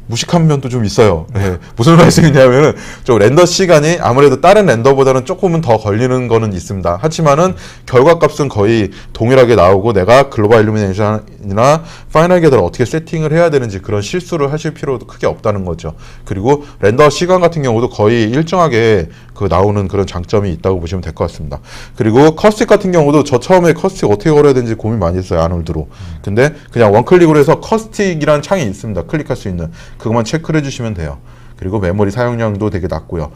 무식한 면도 좀 있어요. 예, 무슨 말씀이냐면은 좀 렌더 시간이 아무래도 다른 렌더보다는 조금은 더 걸리는 거는 있습니다. 하지만은 결과값은 거의 동일하게 나오고 내가 글로벌 일루미네이션이나 파이널 게더를 어떻게 세팅을 해야 되는지 그런 실수를 하실 필요도 크게 없다는 거죠. 그리고 렌더 시간 같은 경우도 거의 일정하게 그 나오는 그런 장점이 있다고 보시면 될 것 같습니다. 그리고 커스틱 같은 경우도 저 처음에 커스틱 어떻게 걸어야 되는지 고민 많이 했어요. 아놀드로. 근데 그냥 원클릭으로 해서 커스틱이라는 창이 있습니다. 클릭할 수 있는. 그것만 체크를 해주시면 돼요. 그리고 메모리 사용량도 되게 낮고요.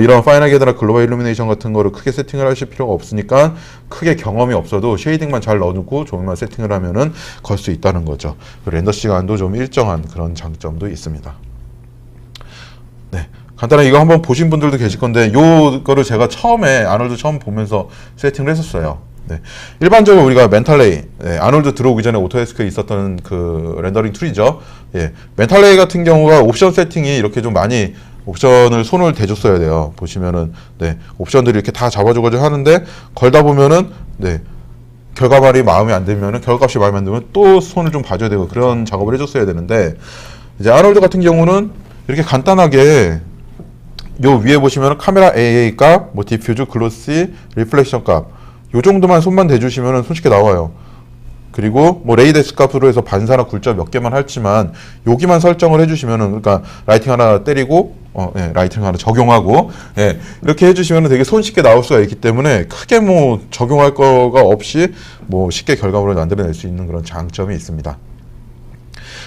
이런 파이널 게더나 글로벌 일루미네이션 같은 거를 크게 세팅을 하실 필요가 없으니까 크게 경험이 없어도 쉐이딩만 잘 넣어놓고 조명만 세팅을 하면은 걸 수 있다는 거죠. 렌더 시간도 좀 일정한 그런 장점도 있습니다. 네. 간단하게 이거 한번 보신 분들도 계실 건데 요거를 제가 처음에 아놀드 처음 보면서 세팅을 했었어요. 네. 일반적으로 우리가 멘탈레이, 아놀드 들어오기 전에 오토데스크에 있었던 그 렌더링 툴이죠. 예, 멘탈레이 같은 경우가 옵션 세팅이 이렇게 좀 많이 옵션을 손을 대줬어야 돼요. 보시면은 옵션들이 이렇게 다 잡아줘가지고 하는데 걸다 보면은 결과물이 마음에 안 들면은 결과값이 마음에 안 들면 또 손을 좀 봐줘야 되고 그런 작업을 해줬어야 되는데 이제 아놀드 같은 경우는 이렇게 간단하게 요 위에 보시면 카메라 AA 값, 뭐 디퓨즈, 글로시, 리플렉션 값 요 정도만 손만 대주시면 손쉽게 나와요. 그리고 뭐 레이데스 값으로 해서 반사나 굴절 몇 개만 할지만 여기만 설정을 해주시면은 그러니까 라이팅 하나 때리고 라이팅 하나 적용하고 이렇게 해주시면은 되게 손쉽게 나올 수가 있기 때문에 크게 뭐 적용할 거가 없이 뭐 쉽게 결과물을 만들어낼 수 있는 그런 장점이 있습니다.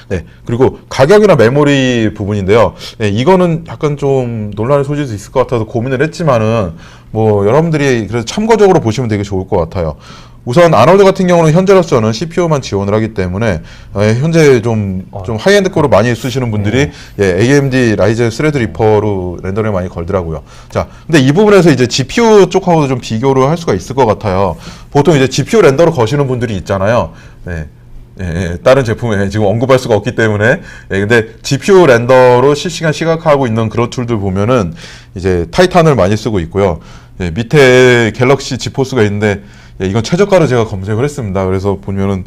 네, 그리고 가격이나 메모리 부분인데요. 이거는 약간 좀 논란의 소지도 있을 것 같아서 고민을 했지만은 뭐 여러분들이 그래서 참고적으로 보시면 되게 좋을 것 같아요. 우선 아놀드 같은 경우는 현재로서는 CPU만 지원을 하기 때문에 현재 좀 하이엔드 거로 많이 쓰시는 분들이 AMD 라이젠 스레드 리퍼로 렌더링 많이 걸더라고요. 자, 근데 이 부분에서 이제 GPU 쪽하고도 좀 비교를 할 수가 있을 것 같아요. 보통 이제 GPU 렌더로 거시는 분들이 있잖아요. 다른 제품에 지금 언급할 수가 없기 때문에 근데 GPU 렌더로 실시간 시각화하고 있는 그런 툴들 보면은 이제 타이탄을 많이 쓰고 있고요. 밑에 갤럭시 지포스가 있는데 이건 최저가로 제가 검색을 했습니다. 그래서 보면은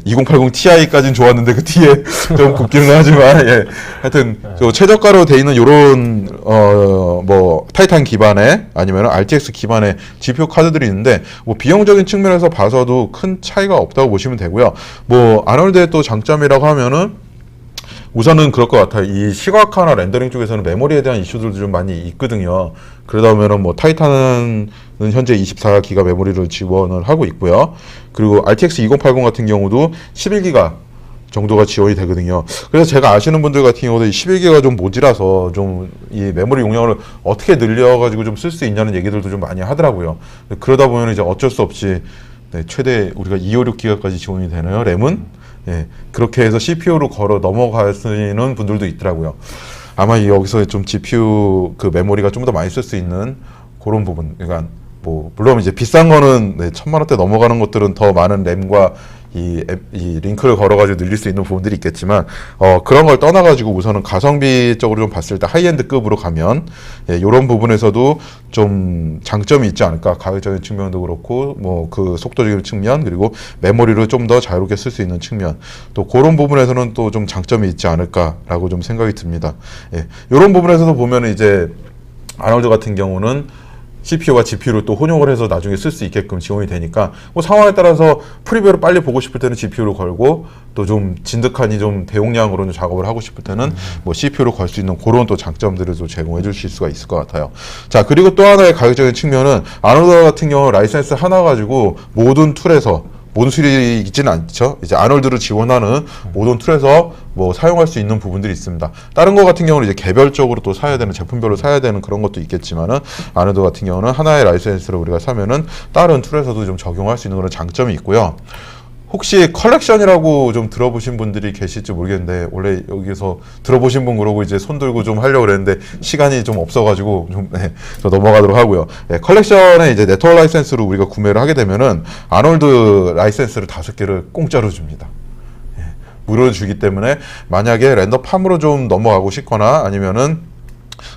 2080 Ti까지는 좋았는데 그 뒤에 좀 굽기는 하지만 하여튼 최저가로 돼 있는 요런 뭐 타이탄 기반의 아니면 RTX 기반의 GPU 카드들이 있는데 뭐 비용적인 측면에서 봐서도 큰 차이가 없다고 보시면 되고요. 뭐 아놀드의 또 장점이라고 하면은 우선은 그럴 것 같아요. 이 시각화나 렌더링 쪽에서는 메모리에 대한 이슈들도 좀 많이 있거든요. 그러다 보면은 뭐 타이탄은 현재 24기가 메모리를 지원을 하고 있고요. 그리고 RTX 2080 같은 경우도 11기가 정도가 지원이 되거든요. 그래서 제가 아시는 분들 같은 경우도 11기가 좀 모자라서 좀 이 메모리 용량을 어떻게 늘려가지고 좀 쓸 수 있냐는 얘기들도 좀 많이 하더라고요. 그러다 보면 이제 어쩔 수 없이 최대 우리가 256기가까지 지원이 되나요? 램은? 그렇게 해서 CPU로 걸어 넘어가시는 분들도 있더라고요. 아마 여기서 좀 GPU 그 메모리가 좀 더 많이 쓸 수 있는 그런 부분, 그러니까 뭐 물론 이제 비싼 거는 네, 1000만 원대 넘어가는 것들은 더 많은 램과 이 링크를 걸어가지고 늘릴 수 있는 부분들이 있겠지만 그런 걸 떠나가지고 우선은 가성비적으로 좀 봤을 때 하이엔드급으로 가면 이런 부분에서도 좀 장점이 있지 않을까. 가격적인 측면도 그렇고 뭐 그 속도적인 측면 그리고 메모리를 좀 더 자유롭게 쓸 수 있는 측면 또 그런 부분에서는 또 좀 장점이 있지 않을까라고 좀 생각이 듭니다. 이런 부분에서도 보면 이제 아놀드 같은 경우는 CPU와 GPU를 또 혼용을 해서 나중에 쓸 수 있게끔 지원이 되니까 뭐 상황에 따라서 프리뷰를 빨리 보고 싶을 때는 GPU를 걸고 또 좀 진득하니 좀 대용량으로 좀 작업을 하고 싶을 때는 뭐 CPU를 걸 수 있는 그런 또 장점들을 좀 제공해 주실 수가 있을 것 같아요. 자, 그리고 또 하나의 가격적인 측면은 아놀드 같은 경우 라이센스 하나 가지고 모든 툴에서 모든 수율이 있지는 않죠. 이제 아놀드를 지원하는 모든 툴에서 뭐 사용할 수 있는 부분들이 있습니다. 다른 거 같은 경우는 이제 개별적으로 또 사야 되는 제품별로 사야 되는 그런 것도 있겠지만은 아놀드 같은 경우는 하나의 라이센스를 우리가 사면은 다른 툴에서도 좀 적용할 수 있는 그런 장점이 있고요. 혹시 컬렉션이라고 좀 들어보신 분들이 계실지 모르겠는데 원래 여기서 들어보신 분 그러고 이제 손 들고 좀 하려고 그랬는데 시간이 좀 없어가지고 좀 넘어가도록 하고요. 컬렉션에 이제 네트워크 라이센스로 우리가 구매를 하게 되면은 아놀드 라이센스를 5개를 공짜로 줍니다. 무료로 주기 때문에 만약에 렌더팜으로 좀 넘어가고 싶거나 아니면은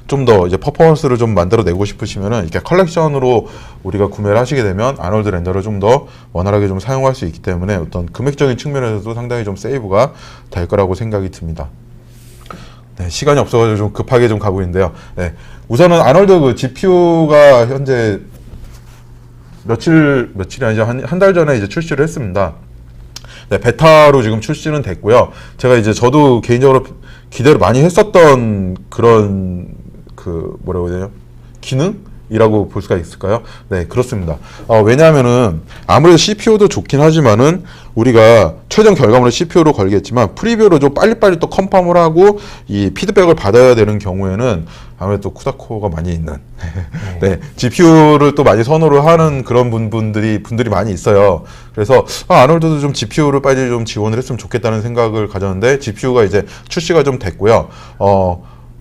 좀 더 이제 퍼포먼스를 좀 만들어내고 싶으시면은 이렇게 컬렉션으로 우리가 구매를 하시게 되면 아놀드 렌더를 좀 더 원활하게 좀 사용할 수 있기 때문에 어떤 금액적인 측면에서도 상당히 좀 세이브가 될 거라고 생각이 듭니다. 네, 시간이 없어가지고 좀 급하게 좀 가고 있는데요. 네, 우선은 아놀드 그 GPU가 현재 며칠이 아니죠. 한 달 전에 이제 출시를 했습니다. 네, 베타로 지금 출시는 됐고요. 제가 이제 저도 개인적으로 기대를 많이 했었던 그런 그 뭐라고 해야 되냐 기능이라고 볼 수가 있을까요? 네, 그렇습니다. 왜냐하면은 아무래도 CPU도 좋긴 하지만은 우리가 최종 결과물을 CPU로 걸겠지만 프리뷰로 좀 빨리빨리 또 컨펌을 하고 이 피드백을 받아야 되는 경우에는 아무래도 쿠다코어가 많이 있는 네, GPU를 또 많이 선호를 하는 그런 분들이 많이 있어요. 그래서 아놀드도 좀 GPU를 빨리 좀 지원을 했으면 좋겠다는 생각을 가졌는데 GPU가 이제 출시가 좀 됐고요.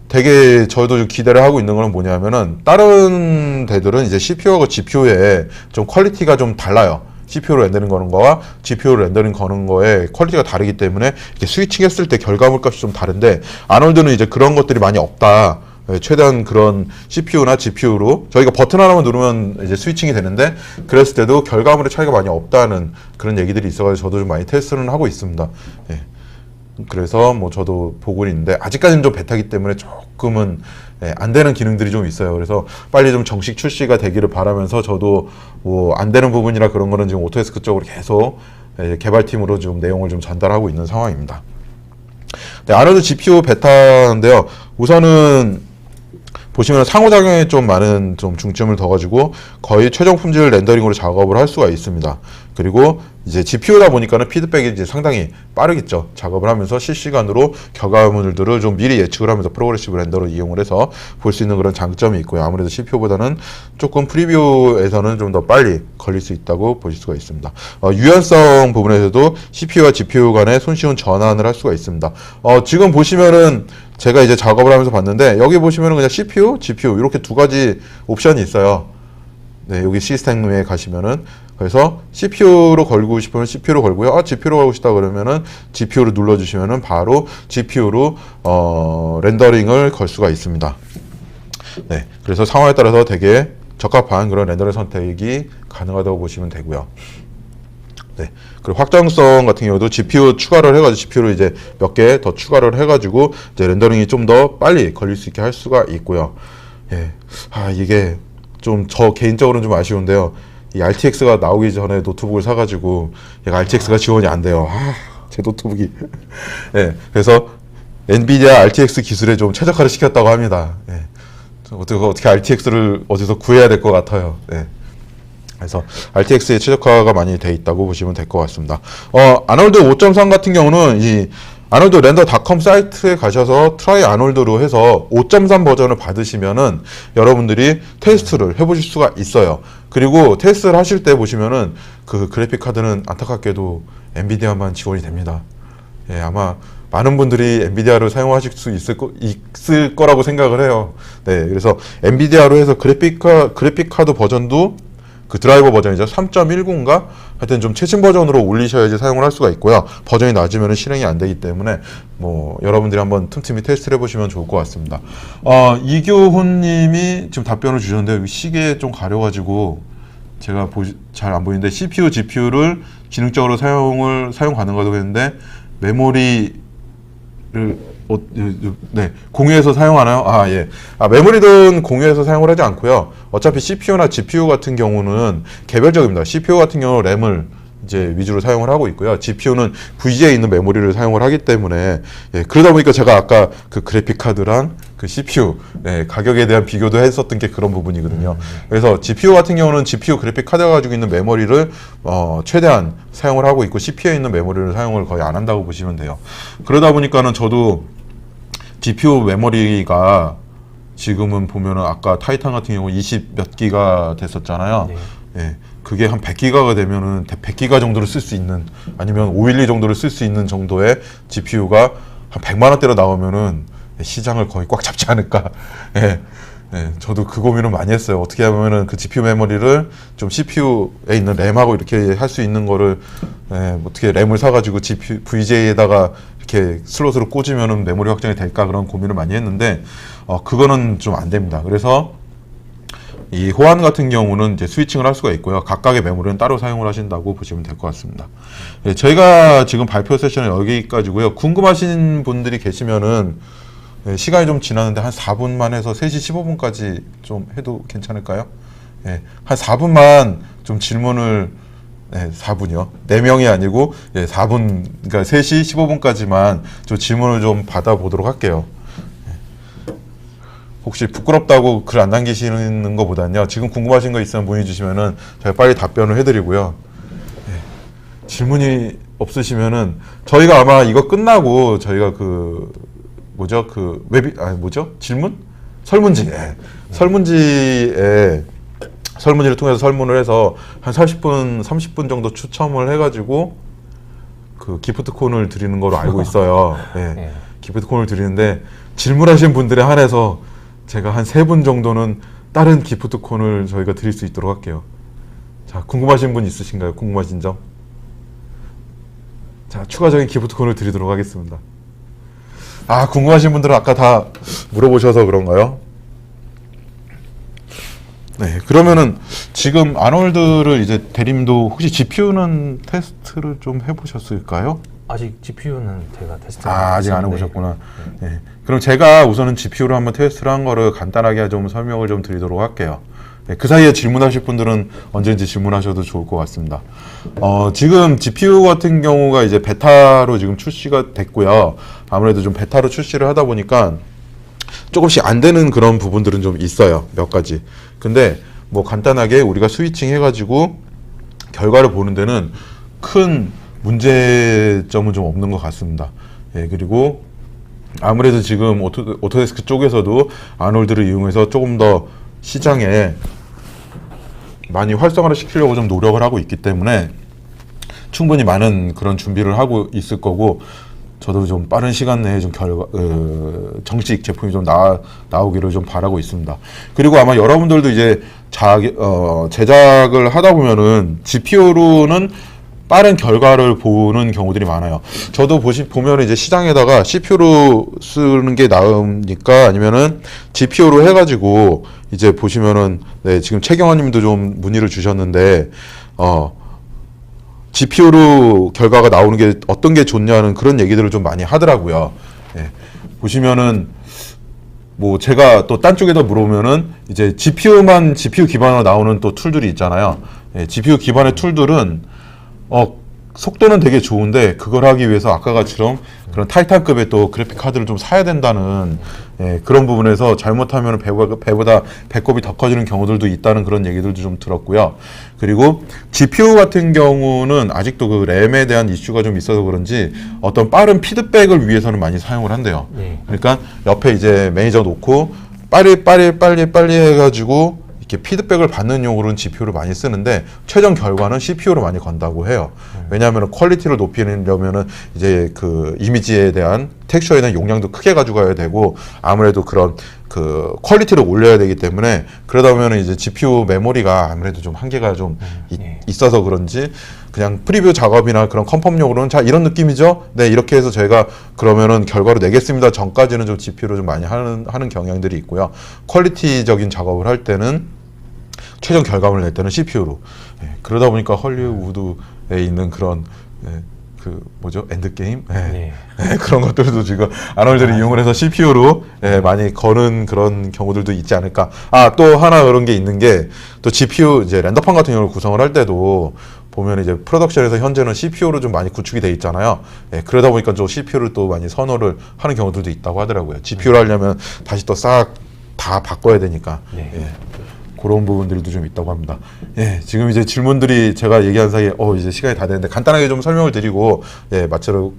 되게 저도 좀 기대를 하고 있는 거는 뭐냐면은 다른 데들은 이제 CPU하고 GPU에 좀 퀄리티가 좀 달라요. CPU로 렌더링 거는 거와 GPU로 렌더링 거는 거에 퀄리티가 다르기 때문에 이렇게 스위칭 했을 때 결과물 값이 좀 다른데 아놀드는 이제 그런 것들이 많이 없다. 최대한 그런 CPU나 GPU로 저희가 버튼 하나만 누르면 이제 스위칭이 되는데 그랬을 때도 결과물의 차이가 많이 없다는 그런 얘기들이 있어가지고 저도 좀 많이 테스트는 하고 있습니다. 예. 그래서 뭐 저도 보고 있는데 아직까지는 좀 베타기 때문에 조금은 안 되는 기능들이 좀 있어요. 그래서 빨리 좀 정식 출시가 되기를 바라면서 저도 뭐 안 되는 부분이나 그런 거는 지금 오토데스크 쪽으로 계속 개발팀으로 좀 내용을 좀 전달하고 있는 상황입니다. 네, 아놀드 GPU 베타인데요. 우선은 보시면 상호작용에 좀 많은 좀 중점을 둬가지고 거의 최종 품질 렌더링으로 작업을 할 수가 있습니다. 그리고 이제 GPU다 보니까는 피드백이 이제 상당히 빠르겠죠. 작업을 하면서 실시간으로 결과물들을 좀 미리 예측을 하면서 프로그레시브 렌더를 이용을 해서 볼 수 있는 그런 장점이 있고요. 아무래도 CPU보다는 조금 프리뷰에서는 좀 더 빨리 걸릴 수 있다고 보실 수가 있습니다. 유연성 부분에서도 CPU와 GPU 간의 손쉬운 전환을 할 수가 있습니다. 지금 보시면은 제가 이제 작업을 하면서 봤는데 여기 보시면은 그냥 CPU, GPU 이렇게 두 가지 옵션이 있어요. 네, 여기 시스템에 가시면은 그래서 CPU로 걸고 싶으면 CPU로 걸고요. GPU로 걸고 싶다 그러면은 GPU를 눌러주시면은 바로 GPU로 렌더링을 걸 수가 있습니다. 네, 그래서 상황에 따라서 되게 적합한 그런 렌더링 선택이 가능하다고 보시면 되고요. 네. 그리고 확장성 같은 경우도 GPU 추가를 해가지고 GPU를 이제 몇 개 더 추가를 해가지고 이제 렌더링이 좀 더 빨리 걸릴 수 있게 할 수가 있고요. 예. 이게 좀 저 개인적으로는 좀 아쉬운데요. 이 RTX가 나오기 전에 노트북을 사가지고 얘가 RTX가 지원이 안 돼요. 제 노트북이. 예. 그래서 엔비디아 RTX 기술에 좀 최적화를 시켰다고 합니다. 예. 어떻게 RTX를 어디서 구해야 될 것 같아요. 예. 그래서 RTX의 최적화가 많이 돼 있다고 보시면 될 것 같습니다. 아놀드 5.3 같은 경우는 이 아놀드 렌더닷컴 사이트에 가셔서 트라이 아놀드로 해서 5.3 버전을 받으시면은 여러분들이 테스트를 해보실 수가 있어요. 그리고 테스트를 하실 때 보시면은 그 그래픽 카드는 안타깝게도 엔비디아만 지원이 됩니다. 예, 아마 많은 분들이 엔비디아를 사용하실 수 있을 거라고 생각을 해요. 네, 그래서 엔비디아로 해서 그래픽 카드 버전도 그 드라이버 버전이죠. 3.10인가? 하여튼 좀 최신 버전으로 올리셔야지 사용을 할 수가 있고요. 버전이 낮으면 실행이 안 되기 때문에 뭐 여러분들이 한번 틈틈이 테스트를 해보시면 좋을 것 같습니다. 이교훈님이 지금 답변을 주셨는데 여기 시계에 좀 가려가지고 제가 잘 안 보이는데 CPU, GPU를 기능적으로 사용 가능하다고 했는데 메모리를 네, 공유해서 사용하나요? 예. 메모리는 공유해서 사용을 하지 않고요. 어차피 CPU나 GPU 같은 경우는 개별적입니다. CPU 같은 경우는 램을 이제 위주로 사용을 하고 있고요. GPU는 VGA에 있는 메모리를 사용을 하기 때문에 그러다 보니까 제가 아까 그 그래픽 카드랑 그 CPU 가격에 대한 비교도 했었던 게 그런 부분이거든요. 그래서 GPU 같은 경우는 GPU 그래픽 카드가 가지고 있는 메모리를 최대한 사용을 하고 있고 CPU에 있는 메모리를 사용을 거의 안 한다고 보시면 돼요. 그러다 보니까는 저도 GPU 메모리가 지금은 보면은 아까 타이탄 같은 경우 20 몇 기가 됐었잖아요. 네. 그게 한 100기가가 되면은 100기가 정도를 쓸 수 있는, 아니면 512 정도를 쓸 수 있는 정도의 GPU가 한 100만 원대로 나오면은 시장을 거의 꽉 잡지 않을까. 저도 그 고민을 많이 했어요. 어떻게 하면은 그 GPU 메모리를 좀 CPU에 있는 램하고 이렇게 할 수 있는 거를 어떻게 램을 사가지고 GPU VGA에다가 이렇게 슬롯으로 꽂으면은 메모리 확장이 될까, 그런 고민을 많이 했는데 그거는 좀 안 됩니다. 그래서 이 호환 같은 경우는 이제 스위칭을 할 수가 있고요. 각각의 메모리는 따로 사용을 하신다고 보시면 될 것 같습니다. 저희가 지금 발표 세션은 여기까지고요. 궁금하신 분들이 계시면은 시간이 좀 지났는데 한 4분만 해서 3시 15분까지 좀 해도 괜찮을까요? 한 4분만 좀 질문을 4분이요. 4명이 아니고 4분, 그러니까 3시 15분까지만 좀 질문을 좀 받아보도록 할게요. 혹시 부끄럽다고 글 안 남기시는 것보다는요, 지금 궁금하신 거 있으면 문의 주시면은 제가 빨리 답변을 해드리고요. 질문이 없으시면은 저희가 아마 이거 끝나고 저희가 질문? 설문지. 설문지를 통해서 설문을 해서 한 40분, 30분 정도 추첨을 해가지고 그 기프트콘을 드리는 거로 알고 있어요. 기프트콘을 드리는데 질문하신 분들에 한해서 제가 한 3분 정도는 다른 기프트콘을 저희가 드릴 수 있도록 할게요. 자, 궁금하신 분 있으신가요? 궁금하신 점? 자, 추가적인 기프트콘을 드리도록 하겠습니다. 궁금하신 분들은 아까 다 물어보셔서 그런가요? 네, 그러면은 지금 아놀드를 이제 대림도 혹시 GPU는 테스트를 좀 해보셨을까요? 아직 GPU는 제가 테스트 아직 안 해보셨구나. 네. 그럼 제가 우선은 GPU로 한번 테스트를 한 거를 간단하게 좀 설명을 좀 드리도록 할게요. 그 사이에 질문하실 분들은 언제든지 질문하셔도 좋을 것 같습니다. 지금 GPU 같은 경우가 이제 베타로 지금 출시가 됐고요. 아무래도 좀 베타로 출시를 하다 보니까 조금씩 안 되는 그런 부분들은 좀 있어요. 몇 가지. 근데 뭐 간단하게 우리가 스위칭 해가지고 결과를 보는 데는 큰 문제점은 좀 없는 것 같습니다. 그리고 아무래도 지금 오토데스크 쪽에서도 아놀드를 이용해서 조금 더 시장에 많이 활성화를 시키려고 좀 노력을 하고 있기 때문에 충분히 많은 그런 준비를 하고 있을 거고, 저도 좀 빠른 시간 내에 좀 정식 제품이 좀 나오기를 좀 바라고 있습니다. 그리고 아마 여러분들도 이제 제작을 하다 보면은 GPU로는 빠른 결과를 보는 경우들이 많아요. 저도 보면 이제 시장에다가 CPU로 쓰는 게 나으니까 아니면은 GPU로 해가지고 이제 보시면은 지금 최경환님도 좀 문의를 주셨는데 GPU로 결과가 나오는 게 어떤 게 좋냐는 그런 얘기들을 좀 많이 하더라고요. 보시면은 뭐 제가 또 딴 쪽에다 물어보면은 이제 GPU 기반으로 나오는 또 툴들이 있잖아요. GPU 기반의 툴들은 속도는 되게 좋은데 그걸 하기 위해서 아까 같이처럼 그런 타이탄급의 또 그래픽 카드를 좀 사야 된다는 그런 부분에서 잘못하면 배보다 배꼽이 더 커지는 경우들도 있다는 그런 얘기들도 좀 들었고요. 그리고 GPU 같은 경우는 아직도 그 램에 대한 이슈가 좀 있어서 그런지 어떤 빠른 피드백을 위해서는 많이 사용을 한대요. 그러니까 옆에 이제 매니저 놓고 빨리 해가지고 이렇게 피드백을 받는 용으로는 GPU를 많이 쓰는데 최종 결과는 CPU로 많이 건다고 해요. 왜냐하면 퀄리티를 높이려면은 이제 그 이미지에 대한 텍스처에는 용량도 크게 가져가야 되고 아무래도 그런 그 퀄리티를 올려야 되기 때문에 그러다 보면 이제 GPU 메모리가 아무래도 좀 한계가 좀 있어서 그런지 그냥 프리뷰 작업이나 그런 컨펌용으로는 자 이런 느낌이죠. 네 이렇게 해서 저희가 그러면은 결과로 내겠습니다. 전까지는 좀 GPU로 좀 많이 하는 경향들이 있고요. 퀄리티적인 작업을 할 때는 최종 결과물을 낼 때는 CPU로. 그러다 보니까 헐리우드에 있는 그런 그 뭐죠 엔드게임 그런 것들도 지금 아놀드를 이용을 해서 CPU로 많이 거는 그런 경우들도 있지 않을까. 또 하나 그런 게 있는 게 또 GPU 이제 렌더판 같은 경우를 구성을 할 때도 보면 이제 프로덕션에서 현재는 CPU로 좀 많이 구축이 돼 있잖아요. 그러다 보니까 좀 CPU를 또 많이 선호를 하는 경우들도 있다고 하더라고요. GPU를 하려면 다시 또 싹 다 바꿔야 되니까. 그런 부분들도 좀 있다고 합니다. 지금 이제 질문들이 제가 얘기한 사이에 이제 시간이 다 됐는데 간단하게 좀 설명을 드리고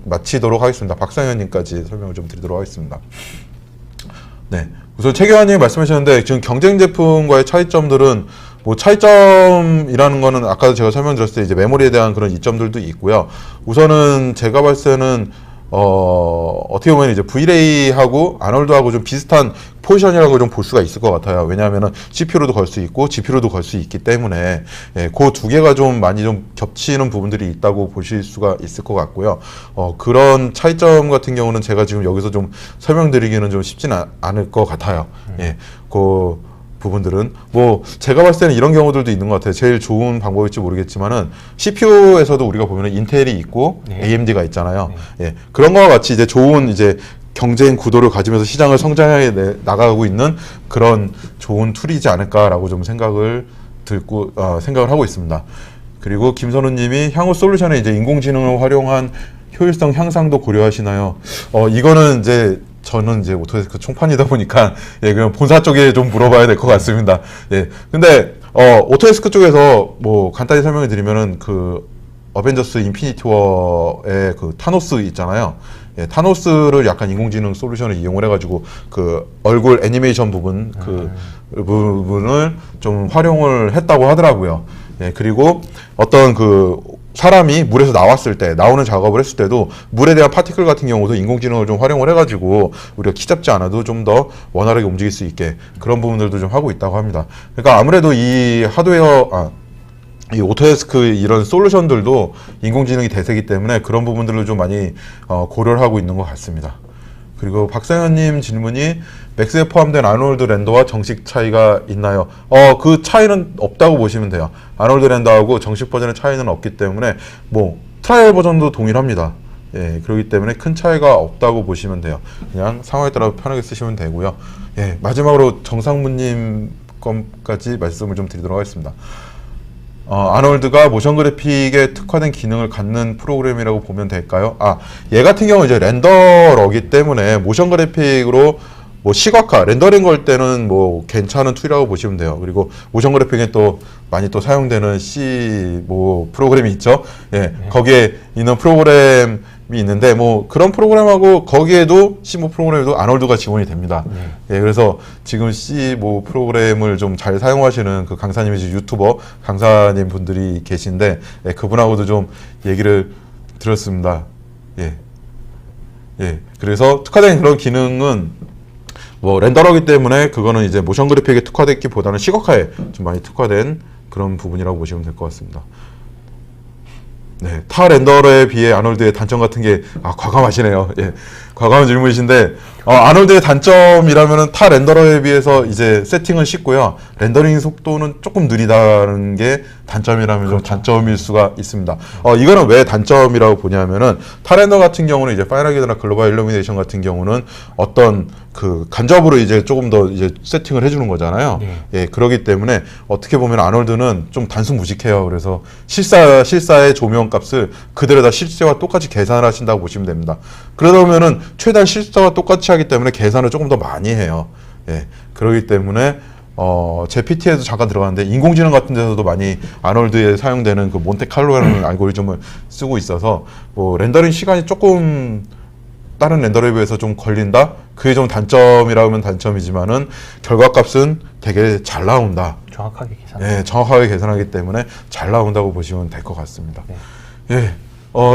마치도록 하겠습니다. 박상현님까지 설명을 좀 드리도록 하겠습니다. 네, 우선 최경환님이 말씀하셨는데 지금 경쟁 제품과의 차이점들은 뭐 차이점이라는 거는 아까도 제가 설명드렸을 때 이제 메모리에 대한 그런 이점들도 있고요. 우선은 제가 봤을 때는 어떻게 보면 이제 V-Ray하고 아놀드하고 좀 비슷한 포지션이라고 좀 볼 수가 있을 것 같아요. 왜냐하면은 CPU로도 걸 수 있고 GPU로도 걸 수 있기 때문에 그 두 개가 좀 많이 좀 겹치는 부분들이 있다고 보실 수가 있을 것 같고요. 그런 차이점 같은 경우는 제가 지금 여기서 좀 설명드리기는 좀 쉽지는 않을 것 같아요. 그 부분들은 뭐 제가 봤을 때는 이런 경우들도 있는 것 같아요. 제일 좋은 방법일지 모르겠지만은 CPU에서도 우리가 보면은 인텔이 있고 AMD가 있잖아요. 그런 거와 같이 이제 좋은 이제 경쟁 구도를 가지면서 시장을 성장해 나가고 있는 그런 좋은 툴이지 않을까라고 좀 생각을 하고 있습니다. 그리고 김선우님이 향후 솔루션에 이제 인공지능을 활용한 효율성 향상도 고려하시나요? 이거는 이제 저는 이제 오토데스크 총판이다 보니까 그냥 본사 쪽에 좀 물어봐야 될 것 같습니다. 근데 오토데스크 쪽에서 뭐 간단히 설명을 드리면은 그 어벤져스 인피니티 워의 그 타노스 있잖아요. 타노스를 약간 인공지능 솔루션을 이용을 해가지고 그 얼굴 애니메이션 부분 그 부분을 좀 활용을 했다고 하더라고요. 그리고 어떤 그 사람이 물에서 나오는 작업을 했을 때도 물에 대한 파티클 같은 경우도 인공지능을 좀 활용을 해가지고 우리가 키 잡지 않아도 좀 더 원활하게 움직일 수 있게 그런 부분들도 좀 하고 있다고 합니다. 그러니까 아무래도 이 이 오토데스크 이런 솔루션들도 인공지능이 대세이기 때문에 그런 부분들을 좀 많이 고려를 하고 있는 것 같습니다. 그리고 박상현님 질문이 맥스에 포함된 아놀드 렌더와 정식 차이가 있나요? 그 차이는 없다고 보시면 돼요. 아놀드 렌더하고 정식 버전의 차이는 없기 때문에 뭐 트라이얼 버전도 동일합니다. 그렇기 때문에 큰 차이가 없다고 보시면 돼요. 그냥 상황에 따라 편하게 쓰시면 되고요. 마지막으로 정상무님 것까지 말씀을 좀 드리도록 하겠습니다. 아놀드가 모션 그래픽에 특화된 기능을 갖는 프로그램이라고 보면 될까요? 얘 같은 경우는 이제 렌더러기 때문에 모션 그래픽으로 뭐 시각화, 렌더링 걸 때는 뭐 괜찮은 툴이라고 보시면 돼요. 그리고 모션 그래픽에 또 많이 또 사용되는 뭐 프로그램이 있죠. 거기에 있는 프로그램이 있는데 뭐 그런 프로그램하고 거기에도 C5 프로그램에도 아놀드가 지원이 됩니다. 그래서 지금 C5 프로그램을 좀 잘 사용하시는 그 강사님이시 유튜버 강사님 분들이 계신데 그분하고도 좀 얘기를 들었습니다. 그래서 특화된 그런 기능은 뭐 렌더러기 때문에 그거는 이제 모션 그래픽에 특화됐기보다는 시각화에 좀 많이 특화된 그런 부분이라고 보시면 될 것 같습니다. 타 렌더러에 비해 아놀드의 단점 같은 게 과감하시네요. 과감한 질문이신데 아놀드의 단점이라면은 타 렌더러에 비해서 이제 세팅은 쉽고요. 렌더링 속도는 조금 느리다는 게 단점이라면 좀 단점일 수가 있습니다. 이거는 왜 단점이라고 보냐면은 타 렌더 같은 경우는 이제 파이널 게이트나 글로벌 일루미네이션 같은 경우는 어떤 그 간접으로 이제 조금 더 이제 세팅을 해주는 거잖아요. 그렇기 때문에 어떻게 보면 아놀드는 좀 단순무직해요. 그래서 실사의 조명 값을 그대로 다 실제와 똑같이 계산을 하신다고 보시면 됩니다. 그러다 보면은 최대한 실사와 똑같이 하기 때문에 계산을 조금 더 많이 해요. 그렇기 때문에 제 PT에도 잠깐 들어갔는데 인공지능 같은 데서도 많이 아놀드에 사용되는 그 몬테칼로라는 알고리즘을 쓰고 있어서 뭐 렌더링 시간이 조금 다른 렌더러에 비해서 좀 걸린다? 그게 좀 단점이라고 하면 단점이지만은 결과값은 되게 잘 나온다. 정확하게 계산. 정확하게 계산하기 때문에 잘 나온다고 보시면 될 것 같습니다.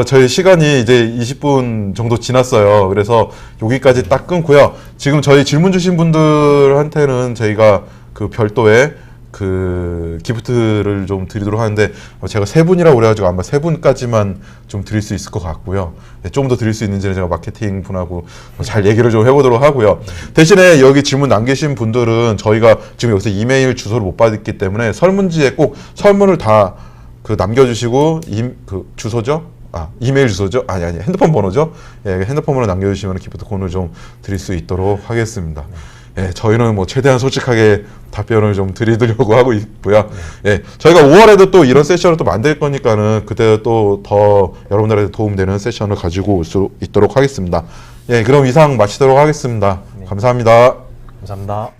저희 시간이 이제 20분 정도 지났어요. 그래서 여기까지 딱 끊고요. 지금 저희 질문 주신 분들한테는 저희가 그 별도의 그 기프트를 좀 드리도록 하는데 제가 세 분이라고 그래가지고 아마 세 분까지만 좀 드릴 수 있을 것 같고요. 네, 좀 더 드릴 수 있는지는 제가 마케팅 분하고 잘 얘기를 좀 해보도록 하고요. 대신에 여기 질문 남기신 분들은 저희가 지금 여기서 이메일 주소를 못 받았기 때문에 설문지에 꼭 설문을 다 그 남겨주시고 그 주소죠? 이메일 주소죠? 아니 핸드폰 번호죠? 예, 핸드폰 번호 남겨주시면 기프트콘을 좀 드릴 수 있도록 하겠습니다. 예, 저희는 뭐 최대한 솔직하게 답변을 좀 드리려고 하고 있고요. 예, 저희가 5월에도 또 이런 세션을 또 만들 거니까는 그때 또 더 여러분들한테 도움되는 세션을 가지고 올 수 있도록 하겠습니다. 예, 그럼 이상 마치도록 하겠습니다. 감사합니다. 감사합니다.